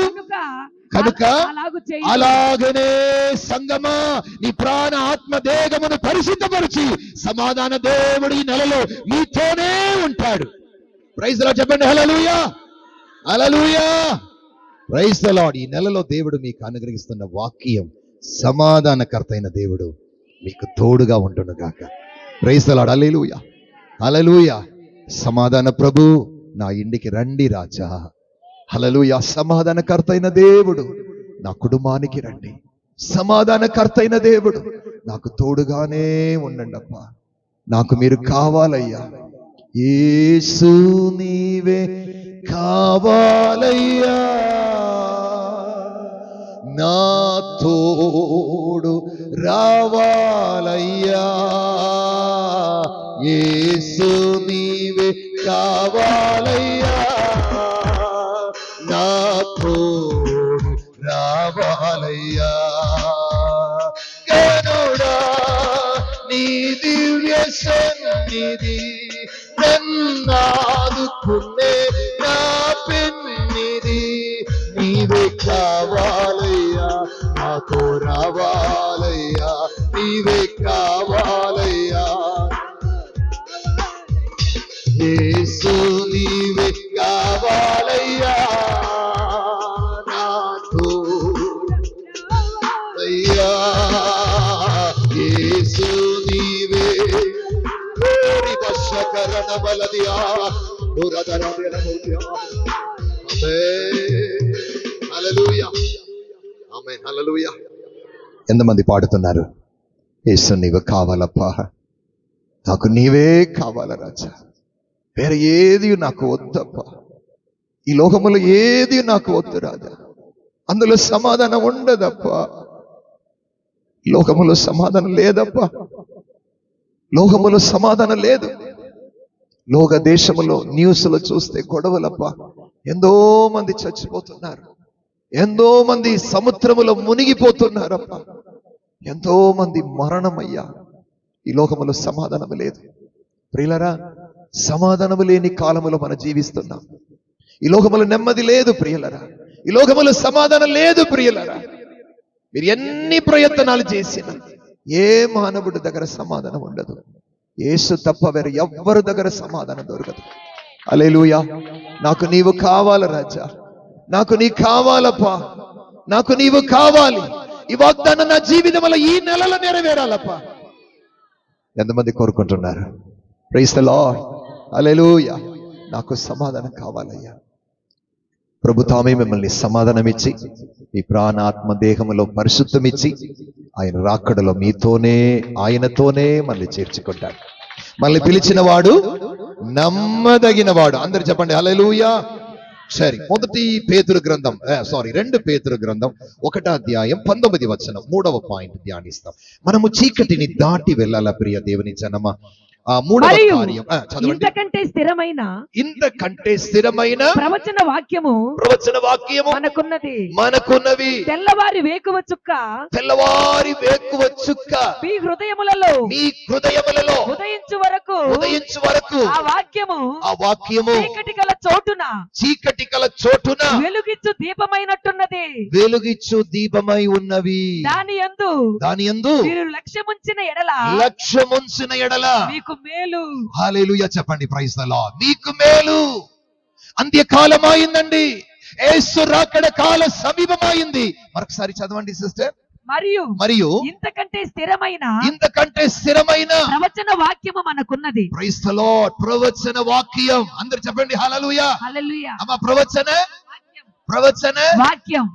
కనుక అలాగు చేయి. అలాగనే సంగమా నీ ప్రాణ ఆత్మ దేహమును పరిశుద్ధపరిచి సమాధాన దేవుడు ఈ నెలలో మీతోనే ఉంటాడు. ప్రైజ్ ది లార్డ్ చెప్పండి. హల్లెలూయా, హల్లెలూయా, ప్రైజ్ ది లార్డ్. ఈ నెలలో దేవుడు మీకు అనుగ్రహిస్తున్న వాక్యం సమాధానకర్త అయిన దేవుడు మీకు తోడుగా ఉంటును గాక. Praise the Lord. హల్లెలూయా, హల్లెలూయా. సమాధాన ప్రభు నా ఇంటికి రండి రాజా. హల్లెలూయా. సమాధానకర్త అయిన దేవుడు నా కుటుంబానికి రండి. సమాధానకర్త అయిన దేవుడు నాకు తోడుగానే ఉండండి అప్పా. నాకు మీరు కావాలయ్యా. యేసు నీవే కావాలయ్యా, నా తోడు రావాలయ్యా. యేసు నీవే కావాలయ్యా, నా తోడు రావాలయ్యా. గనుడా నీ దివ్య సన్నిధి నన్నాదుకునే నా పెన్నిది. నీవే కావాలయ్యా, నాతో రావాలయ్యా. నీవే కావాలయ్యా. యేసు నీవే కావాలయ్యా, నాతో అయ్యా. యేసు నీవే వర్షకరణ బలదియా హల్లెలూయా, ఆమేన్, హల్లెలూయా. ఎంతమంది పాడుతున్నారు? యేసు నీవు కావాలప్పా, నాకు నీవే కావాల రాజా. వేరే ఏది నాకు వద్దప్పా. ఈ లోకములో ఏది నాకు వద్దు రాజా. అందులో సమాధానం ఉండదప్పా. లోకములో సమాధానం లేదప్పా. లోకములో సమాధానం లేదు. లోక దేశములో న్యూస్లో చూస్తే గొడవలప్పా. ఎంతో మంది చచ్చిపోతున్నారు, ఎంతో మంది సముద్రములో మునిగిపోతున్నారప్పా. ఎంతో మంది మరణమయ్యా. ఈ లోకములో సమాధానం లేదు ప్రియులరా. సమాధానము లేని కాలములో మనం జీవిస్తున్నాం. ఈ లోకములో నెమ్మది లేదు ప్రియులరా. ఈ లోకములో సమాధానం లేదు ప్రియులరా. మీరు ఎన్ని ప్రయత్నాలు చేసినా ఏ మానవుడి దగ్గర సమాధానం ఉండదు. యేసు తప్ప వేరే ఎవ్వరి దగ్గర సమాధానం దొరకదు. హల్లెలూయా. నాకు నీవు కావాలి రాజా, నాకు నీ కావాలప్పా, నాకు నీవు కావాలి. ఈ వాగ్దానం నా జీవితంలో ఈ నెలలో నెరవేరాలప్పా. ఎంతమంది కోరుకుంటున్నారు? ప్రైజ్ ది లార్డ్, హల్లెలూయా. నాకు సమాధానం కావాలయ్యా. ప్రభు తామే మిమ్మల్ని సమాధానం ఇచ్చి మీ ప్రాణాత్మ దేహములో పరిశుద్ధమిచ్చి ఆయన రాకడలో మీతోనే ఆయనతోనే మళ్ళీ చేర్చుకుంటాడు. మళ్ళీ పిలిచిన వాడు నమ్మదగిన వాడు. అందరు చెప్పండి హల్లెలూయా. సరే, 2 పేతురు గ్రంథం 1 పేతురు గ్రంథం 1వ అధ్యాయం 19వ వచనం 3వ పాయింట్ ధ్యానిస్తాం. మనము చీకటిని దాటి వెళ్ళాల ప్రియ దేవుని జనమా. ఆ 3వ కార్యం చదవండి. ఇంతకంటే స్థిరమైన ప్రవచన వాక్యము మనకున్నవి. తెల్లవారి వేకువ చుక్క మీ హృదయములలో ఉదయించు వరకు ఆ వాక్యము చీకటి గల చోటున వెలుగిచ్చు దీపమై ఉన్నవి. దాని యందు మీరు లక్ష్యముంచిన ఎడల మీకు మేలు. హల్లెలూయా చెప్పండి. Praise the Lord. మీకు మేలు. అంత్యకాలమైందండి. యేసు రాకడ కాల సమీపమైంది. మరొకసారి చదవండి సిస్టర్. మరియు ఇంతకంటే స్థిరమైన ప్రవచన వాక్యము మనకున్నది. Praise the Lord. ప్రవచన వాక్యం. అందరూ చెప్పండి హల్లెలూయా. అమ్మ ప్రవచన వాక్యం.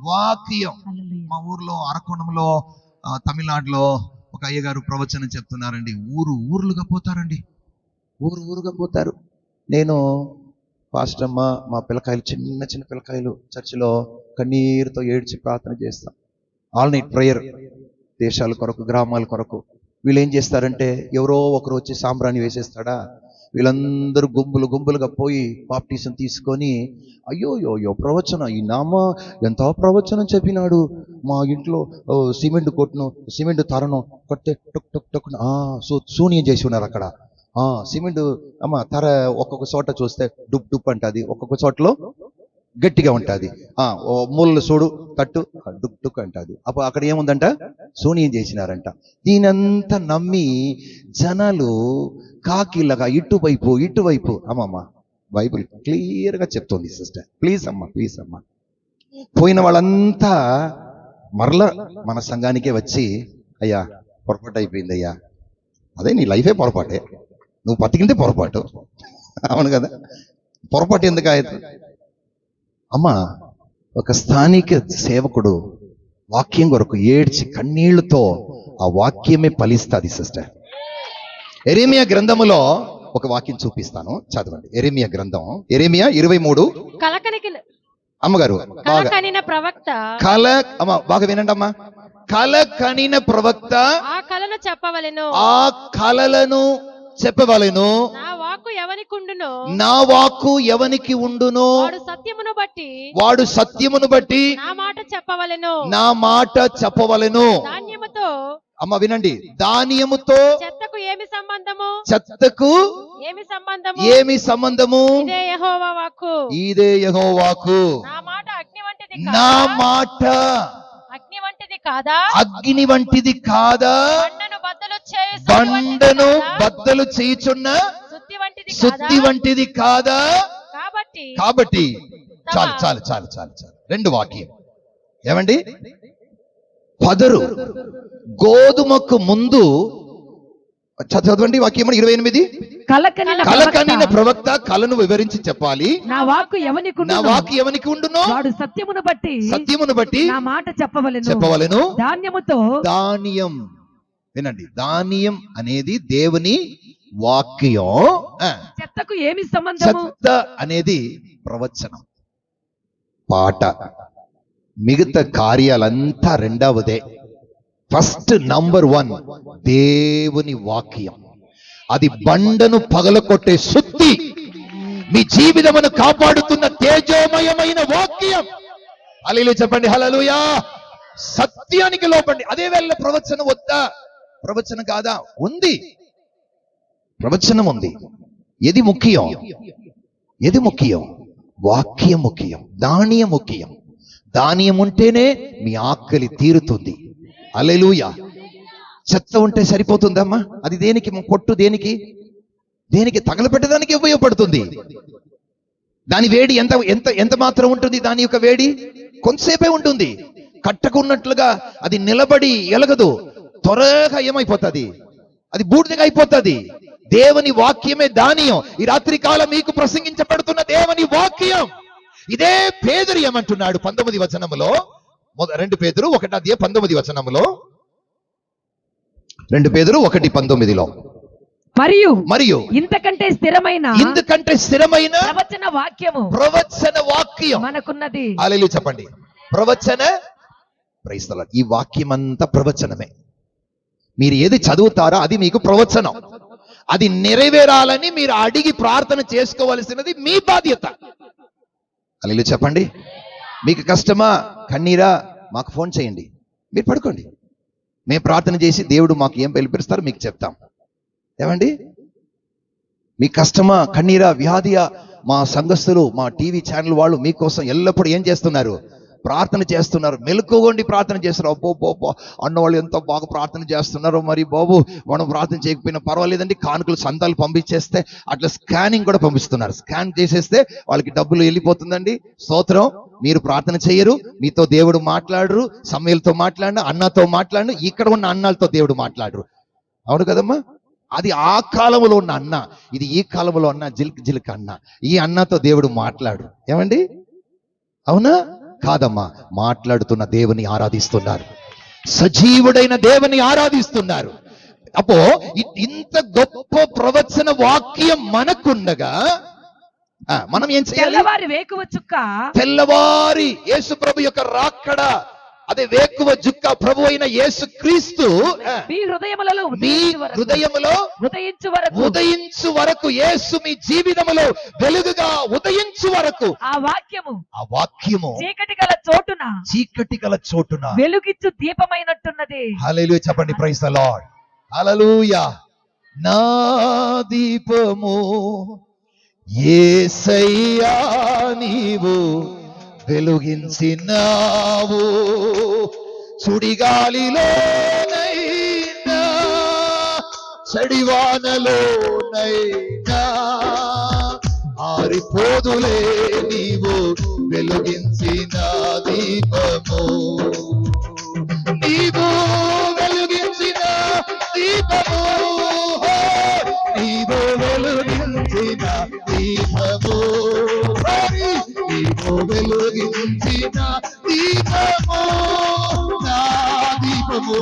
మా ఊర్లో అరకోణంలో తమిళనాడులో ఒక అయ్యగారు ప్రవచనం చెప్తున్నారండి. ఊరులుగా పోతారండి. ఊరుగా పోతారు. నేను పాస్టర్ అమ్మ మా పిల్లకాయలు చిన్న పిల్లకాయలు చర్చిలో కన్నీరుతో ఏడ్చి ప్రార్థన చేస్తాం. All night prayer. దేశాల కొరకు, గ్రామాల కొరకు వీళ్ళు ఏం చేస్తారంటే ఎవరో ఒకరు వచ్చి సాంబ్రాణి వేసేస్తాడా, వీళ్ళందరూ గుంపులు గుంపులుగా పోయి బాప్టిజం తీసుకొని అయ్యో ప్రవచనం ఈ నామ ఎంత ప్రవచనం చెప్పినాడు, మా ఇంట్లో సిమెంట్ తరను కొట్టే టొక్ టొక్ టొక్ శూన్యం చేసి ఉన్నారు అక్కడ. సిమెంట్ అమ్మ తర ఒక్కొక్క చోట చూస్తే డుప్ డుప్ అంటది, ఒక్కొక్క చోటలో గట్టిగా ఉంటుంది. మూలలు చూడు తట్టు డుక్ డుక్ అంటది. అప్పుడు అక్కడ ఏముందంట, శూన్యం చేసినారంట. దీనంతా నమ్మి జనాలు కాకిలాగా ఇటువైపు అమ్మమ్మ బైబిల్ క్లియర్గా చెప్తుంది సిస్టర్, ప్లీజ్ అమ్మా పోయిన వాళ్ళంతా మరలా మన సంఘానికే వచ్చి అయ్యా పొరపాటు అయిపోయింది అయ్యా, అదే నీ లైఫే పొరపాటే, నువ్వు బతికిందే పొరపాటు, అవును కదా, పొరపాటు ఎందుకు అయితే అమ్మ. ఒక స్థానిక సేవకుడు వాక్యం కొరకు ఏడ్చి కన్నీళ్లతో ఆ వాక్యమే ఫలిస్తుంది సిస్టర్. యెరెమీయా గ్రంథములో ఒక వాక్యం చూపిస్తాను, చదవండి. యెరెమీయా గ్రంథం, యెరెమీయా 23. అమ్మగారు కలకనిన ప్రవక్త, బాగా వినండి అమ్మా. కలకనిన ప్రవక్త ఆ కలను చెప్పవలెను, ఆ కలలను చెప్పవలెను. నా వాక్కు ఎవనికి ఉండును వాడు సత్యమును బట్టి నా మాట చెప్పవలెను. ధాన్యముతో అమ్మ వినండి, ధాన్యముతో చెత్తకు ఏమి సంబంధము? ఇదే యెహోవా వాక్కు. నా మాట అగ్ని వంటిది కాదా? బండను బద్దలు చేయుచున్న సుత్తి వంటిది కాదా? కాబట్టి చాలు. రెండు వాక్యం ఏమండి? పదరు గోధుమకు ముందు చదవండి వాక్యం 28. కలకనిన ప్రవక్త కలను వివరించి చెప్పాలి. నా వాక్కు ఎవనికి ఉండునో వాడు సత్యమును బట్టి నా మాట చెప్పవలెను. ధాన్యం వినండి, ధాన్యం అనేది దేవుని వాక్యం. చెత్తకు ఏమి సంబంధము? చెత్త అనేది ప్రవచనం, పాట, మిగతా కార్యాలంతా రెండవదే. ఫస్ట్ నంబర్ 1 దేవుని వాక్యం. అది బండను పగలకొట్టే సుత్తి, మీ జీవితమును కాపాడుతున్న తేజోమయమైన వాక్యం. హల్లెలూయా చెప్పండి, హల్లెలూయా. సత్యానికి లోపండి. అదే వేళ ప్రవచనం వద్దా? ప్రవచనం కాదా? ఉంది, ప్రవచనం ఉంది. ఏది ముఖ్యం? వాక్యం ముఖ్యం, ధాన్యం ముఖ్యం. ధాన్యం ఉంటేనే మీ ఆకలి తీరుతుంది. హల్లెలూయా. చెత్త ఉంటే సరిపోతుందమ్మా? అది దేనికి? పొట్టు దేనికి తగలపెట్టడానికి ఉపయోగపడుతుంది. దాని వేడి ఎంత మాత్రం ఉంటుంది? దాని యొక్క వేడి కొంతసేపే ఉంటుంది. కట్టకున్నట్లుగా అది నిలబడి ఎలగదు, త్వరగా ఏమైపోతుంది? అది బూడిదగా అయిపోతుంది. దేవుని వాక్యమే ధాన్యం. ఈ రాత్రి కాలం మీకు ప్రసంగించబడుతున్న దేవుని వాక్యం ఇదే. పేతురు ఏమంటున్నాడు 19వ వచనములో, 2 పేతురు 1:19 2 పేతురు 1:19 మరియు ఇంతకంటే స్థిరమైన ప్రవచన వాక్యం మనకున్నది. హల్లెలూయా చెప్పండి. ప్రవచన, ప్రైజ్ ది లార్డ్. ఈ వాక్యం అంతా ప్రవచనమే. మీరు ఏది చదువుతారో అది మీకు ప్రవచనం. అది నెరవేరాలని మీరు అడిగి ప్రార్థన చేసుకోవలసినది మీ బాధ్యత. హల్లెలూయా చెప్పండి. మీకు కష్టమా, కన్నీరా, మాకు ఫోన్ చేయండి, మీరు పడుకోండి, మేము ప్రార్థన చేసి దేవుడు మాకు ఏం పిలిపిస్తారో మీకు చెప్తాం. ఏమండి? మీ కష్టమా, కన్నీరా, వ్యాధియా, మా సంఘస్థులు, మా టీవీ ఛానల్ వాళ్ళు మీకోసం ఎల్లప్పుడూ ఏం చేస్తున్నారు? ప్రార్థన చేస్తున్నారు. మెలుకోగొండి ప్రార్థన చేస్తున్నారు. అబ్బో అన్న వాళ్ళు ఎంతో బాగా ప్రార్థన చేస్తున్నారు. మరి బాబు మనం ప్రార్థన చేయకపోయినా పర్వాలేదండి, కానుకలు సంతాలు పంపించేస్తే అట్లా స్కానింగ్ కూడా పంపిస్తున్నారు. స్కాన్ చేసేస్తే వాళ్ళకి డబ్బులు వెళ్ళిపోతుందండి. స్తోత్రం. మీరు ప్రార్థన చేయరు, మీతో దేవుడు మాట్లాడరు. సమయలతో మాట్లాడిన, అన్నతో మాట్లాడిన, ఇక్కడ ఉన్న అన్నాలతో దేవుడు మాట్లాడరు. అవును కదమ్మా? అది ఆ కాలంలో ఉన్న అన్న, ఇది ఈ కాలంలో ఉన్న జిల్క్ అన్న. ఈ అన్నతో దేవుడు మాట్లాడు. ఏమండి? అవునా కాదమ్మా? మాట్లాడుతున్న దేవుని ఆరాధిస్తున్నారు, సజీవుడైన దేవుని ఆరాధిస్తున్నారు. అപ്പോ ఇంత గొప్ప ప్రవచన వాక్యం మనకుండగా మనం ఏం చేయాలి? తెల్లవారి వేకువ చుక్క, తెల్లవారి యేసు ప్రభు యొక్క రాకడ అదే వేకువ జుక్క ప్రభు అయిన యేసు క్రీస్తు మీ హృదయములలో మీ హృదయములో ఉదయించు వరకు, యేసు మీ జీవితములో వెలుగుగా ఉదయించు వరకు ఆ వాక్యము చీకటి గల చోటున వెలుగిచ్చు దీపమైనట్టున్నది. హల్లెలూయా చెప్పండి, ప్రైజ్ ది లార్డ్. హల్లెలూయా. నా దీపము యేసయ్యా నీవు వెలుగించినావు, సుడిగాలిలోనైనా చడివానలోనైనా ఆరిపోదులే నీవు వెలుగించిన దీపము. నీవు వెలుగించిన దీపము, నీవు వెలుగించిన దీపము, నీవు వెలుగించిన దీపము, నా దీపము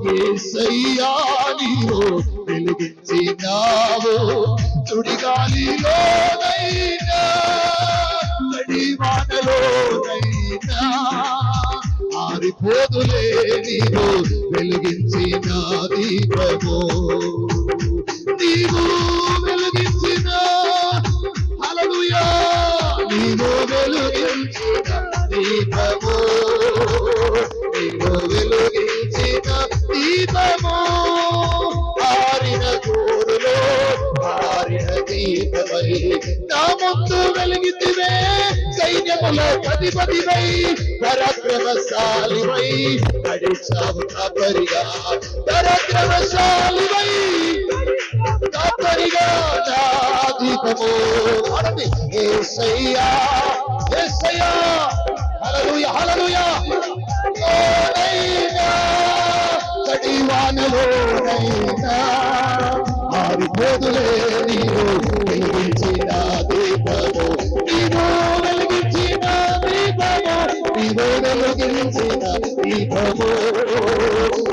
యేసయ్యా నీవు వెలుగించినావు, సుడిగాలిలోనైనా చడివానలోనైనా ఆరిపోదులే నీవు వెలుగించిన దీపము. నీవు వెలుగించిన, హల్లెలూయా, నీవు వెలుగించిన దీపము, నీవు వెలుగించిన దీపము, ఆరిన గోరులో ఆరిన దీపమై నా ముందు వెలిగితివే, సైన్యముల అధిపతివై పరాక్రమశాలివై నడిచావు కాపరిగా, పరాక్రమశాలివై కాపరిగా నా దీపము. అనండి యేసయ్యా, యేసయ్యా, హల్లెలూయా, హల్లెలూయా. చడివానలోనైనా ఆరిపోదులే నీవు వెలిగించిన దీపము, నీవు వెలిగించిన దీపము, నీవు వెలిగించిన దీపము,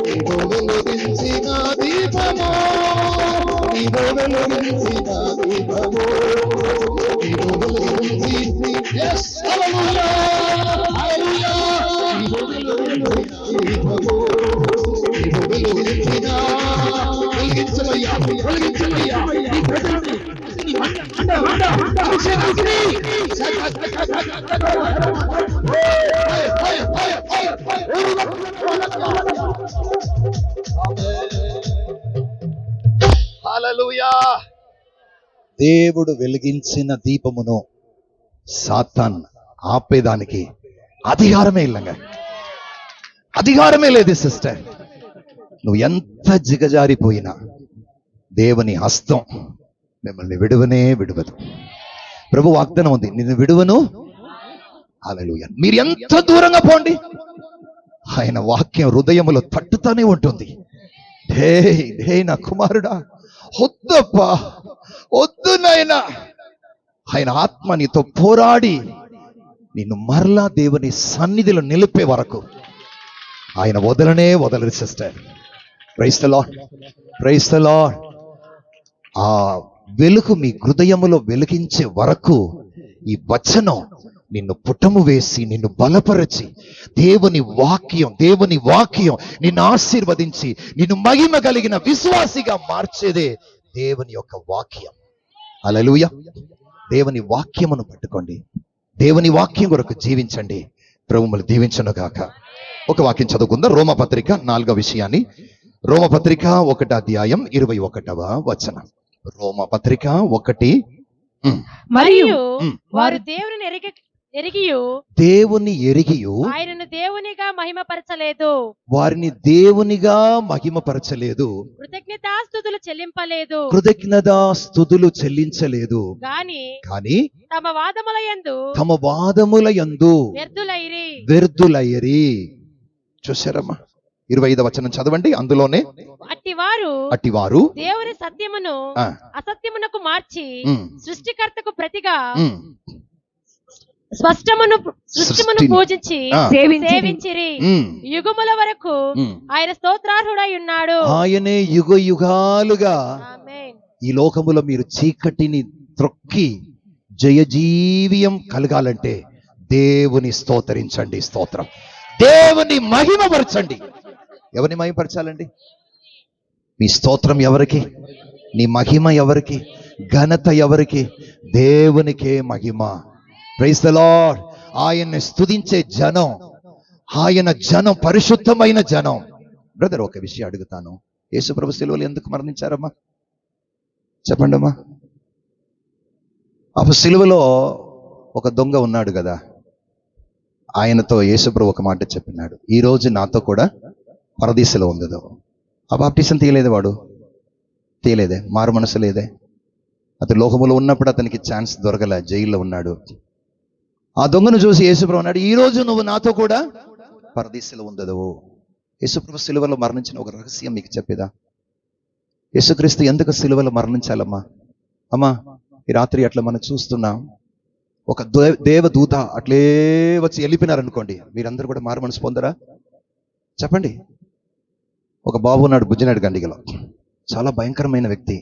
నీవు వెలిగించిన దీపము, నీవు వెలిగించిన దీపము, నీవు వెలిగించిన yes hallelujah hallelujah నీవు వెలిగించిన దీపము, నీవు వెలిగించిన వెలిగించమయ్యా, వెలిగించమయ్యా ఈ ప్రజల్ని అభిషేకాగ్ని హల్లెలూయా. దేవుడు వెలిగించిన దీపమును సాతాన్ ఆపేదానికి అధికారమే ఇల్లంగా, అధికారమే లేదు సిస్టర్. నువ్వు ఎంత జిగజారిపోయినా దేవుని హస్తం మిమ్మల్ని విడువనే విడువదు. ప్రభు వాగ్దానం ఉంది, నిన్ను విడువను. హల్లెలూయా. మీరు ఎంత దూరంగా పోండి, ఆయన వాక్యం హృదయములో తట్టుతానే ఉంటుంది. హే హే నా కుమారుడా, వద్దప్పా, వద్దు నాయనా. ఆయన ఆత్మ నీతో పోరాడి నిన్ను మరలా దేవుని సన్నిధిలో నిలిపే వరకు ఆయన వదలనే వదలరు sister. Praise the Lord, praise the Lord. ఆ వెలుగు మీ హృదయములో వెలిగించే వరకు ఈ వచనం నిన్ను పుటము వేసి నిన్ను బలపరచి దేవుని వాక్యం నిన్ను ఆశీర్వదించి నిన్ను మహిమ కలిగిన విశ్వాసిగా మార్చేదే దేవుని యొక్క వాక్యం. హల్లెలూయా. దేవుని వాక్యమును పట్టుకోండి, దేవుని వాక్యం కొరకు జీవించండి. ప్రభువును దీవించును గాక. ఒక వాక్యం చదువుకుందాం. రోమపత్రిక 4వ విషయాన్ని, రోమపత్రిక 1వ అధ్యాయం 21వ వచనం. రోమపత్రిక 1. మరియు వారు దేవుని ఎరిగియు ఆయనను దేవునిగా మహిమపరచలేదు, వారిని దేవునిగా మహిమపరచలేదు, కృతజ్ఞతాస్తుతులు చెల్లించలేదు, కానీ తమ వాదములయందు వ్యర్థులైరి. చూశారమ్మా, 25వ వచనం చదవండి. అందులోనే అట్టివారు దేవుని సత్యమును అసత్యమునకు మార్చి సృష్టికర్తకు ప్రతిగా సృష్టిమును పూజించి సేవించిరి. యుగముల వరకు ఆయన స్తోత్రార్హుడై ఉన్నాడు. ఆయనే యుగ యుగాలుగా ఈ లోకములో మీరు చీకటిని త్రొక్కి జయజీవియం కలగాలంటే దేవుని స్తోత్రించండి. స్తోత్రం. దేవుని మహిమపరచండి. ఎవరిని మహిమపరచాలండి? మీ స్తోత్రం ఎవరికి? నీ మహిమ ఎవరికి? ఘనత ఎవరికి? దేవునికే మహిమ. Praise the lord. ఆయన్ని స్తుతించే జనం, ఆయన జనం పరిశుద్ధమైన జనం. బ్రదర్, ఒక విషయం అడుగుతాను. యేసుప్రభు సిలువలో ఎందుకు మరణించారమ్మా? చెప్పండి అమ్మా. అప్పుడు సిలువలో ఒక దొంగ ఉన్నాడు కదా, ఆయనతో యేసుప్రభు ఒక మాట చెప్పినాడు, ఈ రోజు నాతో కూడా పరదీసలో ఉండదు. ఆ బాప్టిజం తీయలేదు వాడు, తీయలేదే, మారు మనసు లేదే. అతను లోకములో ఉన్నప్పుడు అతనికి ఛాన్స్ దొరకలే, జైల్లో ఉన్నాడు. ఆ దొంగను చూసి యేసుప్రభు అన్నాడు, ఈ రోజు నువ్వు నాతో కూడా పరదీసలో ఉండదు. యేసుప్రభు సిలువలో మరణించిన ఒక రహస్యం మీకు చెప్పేదా? యేసుక్రీస్తు ఎందుకు సిలువలో మరణించాలమ్మా? అమ్మా, ఈ రాత్రి అట్లా మనం చూస్తున్నాం, ఒక దేవదూత అట్లే వచ్చి వెళ్ళిపోయినారనుకోండి, మీరందరూ కూడా మారు మనసు పొందరా? చెప్పండి. ఒక బాబు ఉన్నాడు బుజ్జినాడు గండిగలో, చాలా భయంకరమైన వ్యక్తి,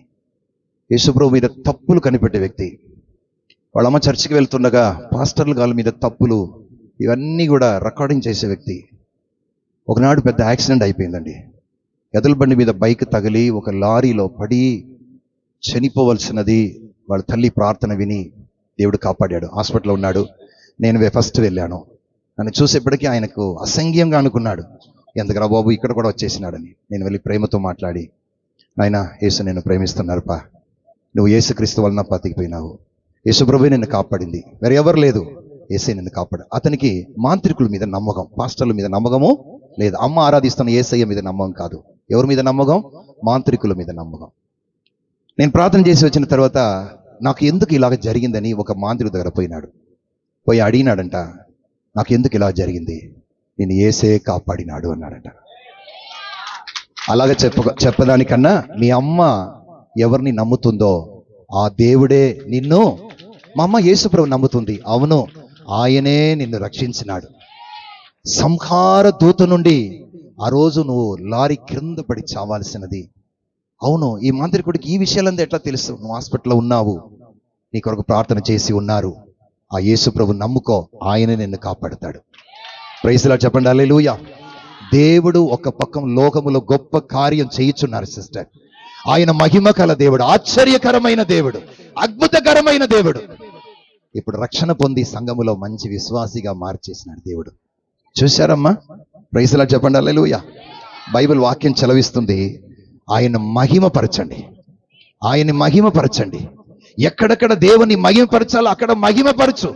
యేసుప్రభు మీద తప్పులు కనిపెట్టే వ్యక్తి. వాళ్ళమ్మ చర్చికి వెళ్తుండగా పాస్టర్ల గాల మీద తప్పులు ఇవన్నీ కూడా రికార్డింగ్ చేసే వ్యక్తి. ఒకనాడు పెద్ద యాక్సిడెంట్ అయిపోయిందండి. ఎదల బండి మీద బైక్ తగిలి ఒక లారీలో పడి చనిపోవలసినది. వాళ్ళ తల్లి ప్రార్థన విని దేవుడు కాపాడాడు. హాస్పిటల్లో ఉన్నాడు. నేను ఫస్ట్ వెళ్ళాను. నన్ను చూసేప్పటికీ ఆయనకు అసంఖ్యంగా అనుకున్నాడు, ఎందుకురా బాబు ఇక్కడ కూడా వచ్చేసినాడని. నేను వెళ్ళి ప్రేమతో మాట్లాడి, నాయనా యేసు నేను ప్రేమిస్తున్నారుపా, నువ్వు యేసుక్రీస్తు వలన బతికిపోయినావు, యేసుప్రభువే నిన్ను కాపాడింది, వేరే ఎవరు లేదు, యేసే నిన్ను కాపాడు. అతనికి మాంత్రికుల మీద నమ్మకం, పాస్టర్ల మీద నమ్మకము లేదు. అమ్మ ఆరాధిస్తున్న యేసయ్య మీద నమ్మకం కాదు. ఎవరి మీద నమ్మకం? మాంత్రికుల మీద నమ్మకం. నేను ప్రార్థన చేసి వచ్చిన తర్వాత నాకు ఎందుకు ఇలాగ జరిగిందని ఒక మాంత్రికుడి దగ్గర పోయినాడు. పోయి అడిగినాడంట, నాకు ఎందుకు ఇలా జరిగింది? నేను యేసే కాపాడినాడు అన్నాడంట. అలాగే చెప్పదానికన్నా మీ అమ్మ ఎవరిని నమ్ముతుందో ఆ దేవుడే నిన్ను, మా అమ్మ యేసుప్రభు నమ్ముతుంది, అవును ఆయనే నిన్ను రక్షించినాడు. సంహార దూత నుండి ఆ రోజు నువ్వు లారీ క్రింద పడి చావాల్సినది. అవును, ఈ మాంత్రికుడికి ఈ విషయాలంతా ఎట్లా తెలుసు? నువ్వు హాస్పిటల్లో ఉన్నావు, నీ కొరకు ప్రార్థన చేసి ఉన్నారు. ఆ యేసుప్రభు నమ్ముకో, ఆయనే నిన్ను కాపాడుతాడు. ప్రైజ్ లార్డ్ చెప్పండి హల్లెలూయా. దేవుడు ఒక పక్కం లోకములో గొప్ప కార్యం చేయుచున్నారు సిస్టర్. ఆయన మహిమ కల దేవుడు, ఆశ్చర్యకరమైన దేవుడు, అద్భుతకరమైన దేవుడు. ఇప్పుడు రక్షణ పొంది సంఘములో మంచి విశ్వాసిగా మార్చేసినాడు దేవుడు. చూశారమ్మా? ప్రైజ్ లార్డ్ చెప్పండి హల్లెలూయా. బైబిల్ వాక్యం చలవిస్తుంది, ఆయన మహిమపరచండి, ఆయన్ని మహిమపరచండి. ఎక్కడెక్కడ దేవుని మహిమపరచాలో అక్కడ మహిమపరచు,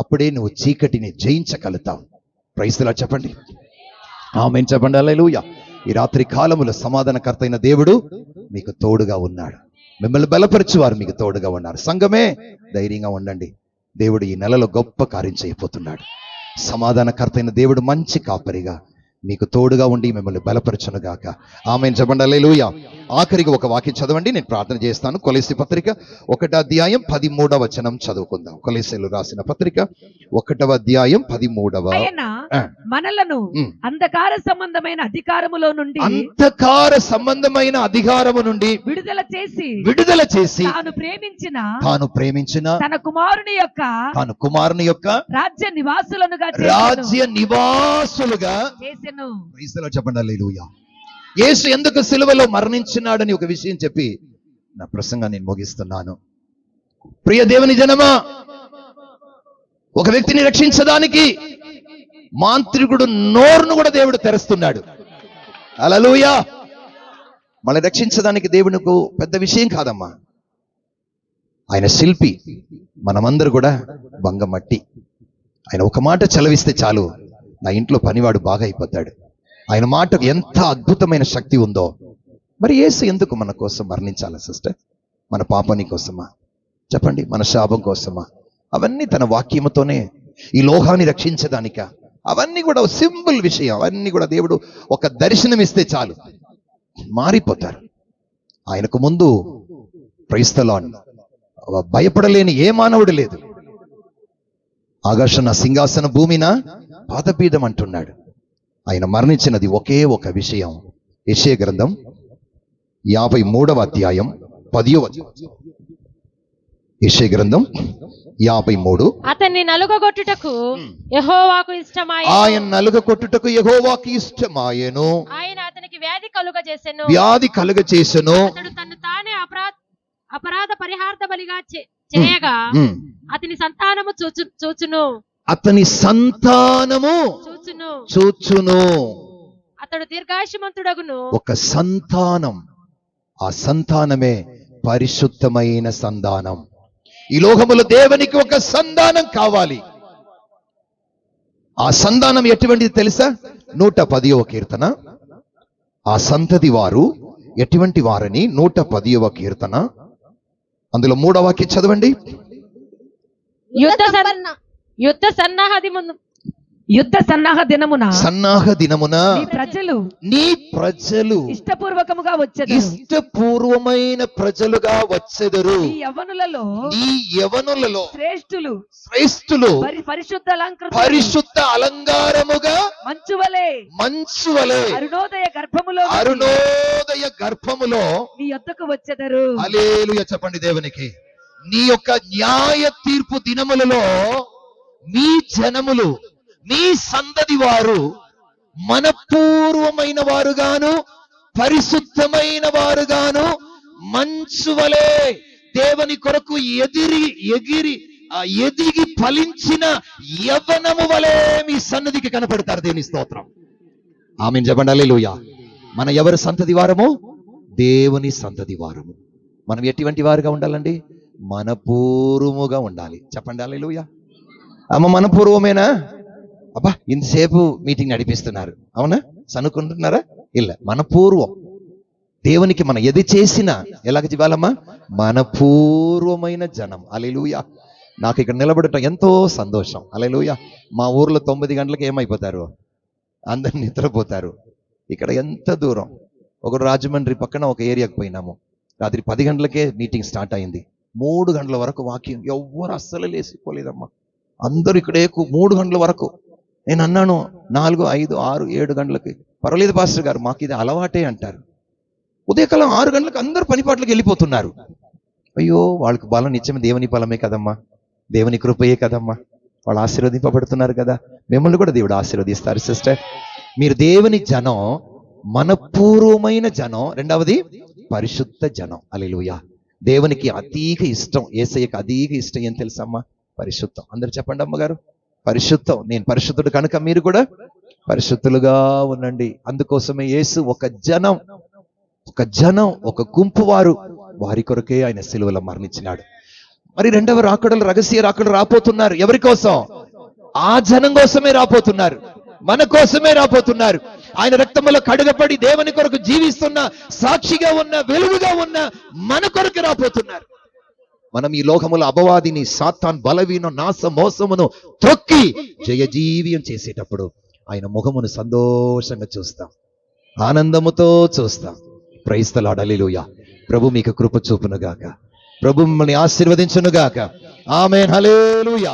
అప్పుడే నువ్వు చీకటిని జయించగలుగుతావు. ప్రైజ్ లార్డ్ చెప్పండి, ఆమేన్ చెప్పండి హల్లెలూయా. ఈ రాత్రి కాలములో సమాధానకర్త అయిన దేవుడు మీకు తోడుగా ఉన్నాడు. మిమ్మల్ని బలపరచువారు మీకు తోడుగా ఉన్నారు. సంఘమే ధైర్యంగా ఉండండి, దేవుడు ఈ నెలలో గొప్ప కార్యం చేయబోతున్నాడు. సమాధానకర్త అయిన దేవుడు మంచి కాపరిగా మీకు తోడుగా ఉండి మిమ్మల్ని బలపరచును గాక. ఆమేన్ చెప్పండి హల్లెలూయా. ఆఖరికి ఒక వాక్యం చదవండి, నేను ప్రార్థన చేస్తాను. కొలెస్సీ పత్రిక 1వ అధ్యాయం 13వ వచనం చదువుకుందాం. కొలెస్సీలు రాసిన పత్రిక 1వ అధ్యాయం 13వ. ఆయన మనలను అంధకార సంబంధమైన అధికారములో నుండి, అంధకార సంబంధమైన అధికారము నుండి విడుదల చేసి తాను ప్రేమించిన తన కుమారుని యొక్క రాజ్య నివాసులుగా ప్రైజ్ ది లార్డ్ చెప్పండి హల్లెలూయా. యేసు ఎందుకు సిలువలో మరణించినాడని ఒక విషయం చెప్పి నా ప్రసంగాన్ని నేను ముగిస్తున్నాను. ప్రియ దేవుని జనమా, ఒక వ్యక్తిని రక్షించడానికి మాంత్రికుడు నోరును కూడా దేవుడు తెరుస్తున్నాడు. హల్లెలూయా. మనల్ని రక్షించడానికి దేవునికి పెద్ద విషయం కాదమ్మా. ఆయన శిల్పి, మనమందరూ కూడా బంగమట్టి. ఆయన ఒక మాట చలవిస్తే చాలు, నా ఇంట్లో పనివాడు బాగా అయిపోతాడు. ఆయన మాటకు ఎంత అద్భుతమైన శక్తి ఉందో. మరి యేసు ఎందుకు మన కోసం మరణించాలా సిస్టర్? మన పాపాని కోసమా? చెప్పండి, మన శాపం కోసమా? అవన్నీ తన వాక్యముతోనే ఈ లోకాన్ని రక్షించడానిక? అవన్నీ కూడా సింపుల్ విషయం. అవన్నీ కూడా దేవుడు ఒక దర్శనం ఇస్తే చాలు మారిపోతారు. ఆయనకు ముందు ప్రైజ్ ది లార్డ్ భయపడలేని ఏ మానవుడు లేదు. ఆకాశన సింహాసన భూమిన పాదపీఠం అంటున్నాడు. ఆయన మరణించినది ఒకే ఒక విషయం. యెషయా గ్రంథం 53వ అధ్యాయం 10వ వచనం. యెషయా గ్రంథం 53. అతన్ని నలుగగొట్టుటకు యెహోవాకు ఇష్టమాయెను. ఆయన నలుగ కొట్టుటకు యెహోవాకి ఇష్టమాయెను. ఆయన అతనికి వ్యాధి కలుగజేసెను. వ్యాధి కలుగచేసెను. అతడు తన్ను తానే అపరాధ పరిహార్థ బలిగా చేయగా అతని సంతానము చూచును. అతని సంతానము చూచును. అతడు దీర్ఘాయుష్మంతుడగును. ఒక సంతానం, ఆ సంతానమే పరిశుద్ధమైన సంతానం. ఈ లోకములో దేవునికి ఒక సంతానం కావాలి. ఆ సంతానం ఎటువంటిది తెలుసా? 110వ కీర్తన. ఆ సంతతి వారు ఎటువంటి వారని 110వ కీర్తన అందులో 3వ వాక్యం చదవండి. యుద్ధ సన్నాహ దినమున నీ ప్రజలు ఇష్టపూర్వకముగా వచ్చెదరు. ఇష్టపూర్వమైన ప్రజలుగా వచ్చెదరు. ఈ యవనులలో శ్రేష్ఠులు పరిశుద్ధ అలంకారముగా మంచు వలె అరుణోదయ గర్భములో నీ యొద్దకు వచ్చెదరు. హల్లెలూయా చెప్పండి దేవునికి. నీ యొక్క న్యాయ తీర్పు దినములలో మీ జనములు, మీ సంతతి వారు మనపూర్వమైన వారుగాను పరిశుద్ధమైన వారుగాను మంచు వలె దేవుని కొరకు ఎదిగి ఫలించిన యవ్వనము వలె మీ సన్నిధికి కనపడతారు. దేవుని స్తోత్రం. ఆమేన్ చెప్పండి. హల్లెలూయా. మన ఎవరి సంతతి వారము? దేవుని సంతతి వారము. మనం ఎటువంటి వారుగా ఉండాలండి? మనపూర్వముగా ఉండాలి. చెప్పండి హల్లెలూయా. అమ్మ మనపూర్వమేనా? అబ్బా ఇంతసేపు మీటింగ్ నడిపిస్తున్నారు, అవునా? సనుకుంటున్నారా? ಇಲ್ಲ, మనపూర్వం. దేవునికి మనం ఎది చేసినా ఎలాగ ఇవ్వాలమ్మా? మనపూర్వమైన జనం. హల్లెలూయా. నాకు ఇక్కడ నిలబడటం ఎంతో సంతోషం. హల్లెలూయా. మా ఊర్లో 9 గంటలకు ఏమైపోతారు? అందరు నిద్రపోతారు. ఇక్కడ ఎంత దూరం. ఒకడు రాజమండ్రి పక్కన ఒక ఏరియాకి పోయినాము. రాత్రి 10 గంటలకే మీటింగ్ స్టార్ట్ అయింది. 3 గంటల వరకు వాక్యం. ఎవ్వరు అస్సలు లేసిపోలేదమ్మా. అందరూ ఇక్కడే 3 గంటల వరకు. నేను అన్నాను 4, 5, 6, 7 గంటలకి. పర్వాలేదు పాస్టర్ గారు, మాకు ఇది అలవాటే అంటారు. ఉదయకాలం 6 గంటలకు అందరూ పనిపాట్లకు వెళ్ళిపోతున్నారు. అయ్యో, వాళ్ళకి బలం నిత్యం దేవుని బలమే కదమ్మా, దేవుని కృపయే కదమ్మా. వాళ్ళు ఆశీర్వదింపబడుతున్నారు కదా. మిమ్మల్ని కూడా దేవుడు ఆశీర్వదిస్తారు సిస్టర్. మీరు దేవుని జనం, మనపూర్వమైన జనం. రెండవది పరిశుద్ధ జనం. హల్లెలూయా. దేవునికి అతీక ఇష్టం, యేసయ్యకి అతీక ఇష్టం ఏం తెలుసమ్మా? పరిశుద్ధం. అందరు చెప్పండి అమ్మగారు. పరిశుద్ధం. నేను పరిశుద్ధుడు కనుక మీరు కూడా పరిశుద్ధులుగా ఉండండి. అందుకోసమే యేసు ఒక జనం, ఒక గుంపు వారి కొరకే ఆయన సిలువలో మరణించినాడు. మరి రెండవ రాకడలు, రహస్య రాకడలు రాపోతున్నారు. ఎవరి కోసం? ఆ జనం కోసమే రాపోతున్నారు, మన కోసమే రాపోతున్నారు. ఆయన రక్తములో కడుగపడి దేవుని కొరకు జీవిస్తున్న, సాక్షిగా ఉన్న, వెలుగుగా ఉన్న మన కొరకు రాపోతున్నారు. మనం ఈ లోకముల అపవాదిని, సాతాన్ బలవీన నాశ మోసమును త్రొక్కి జయజీవియం చేసేటప్పుడు ఆయన ముఖమును సంతోషంగా చూస్తాం, ఆనందముతో చూస్తాం. Praise the Lord. హల్లెలూయా. ప్రభు మీకు కృప చూపును గాక. ప్రభు మిమ్మల్ని ఆశీర్వదించును గాక. ఆమేన్. హల్లెలూయా.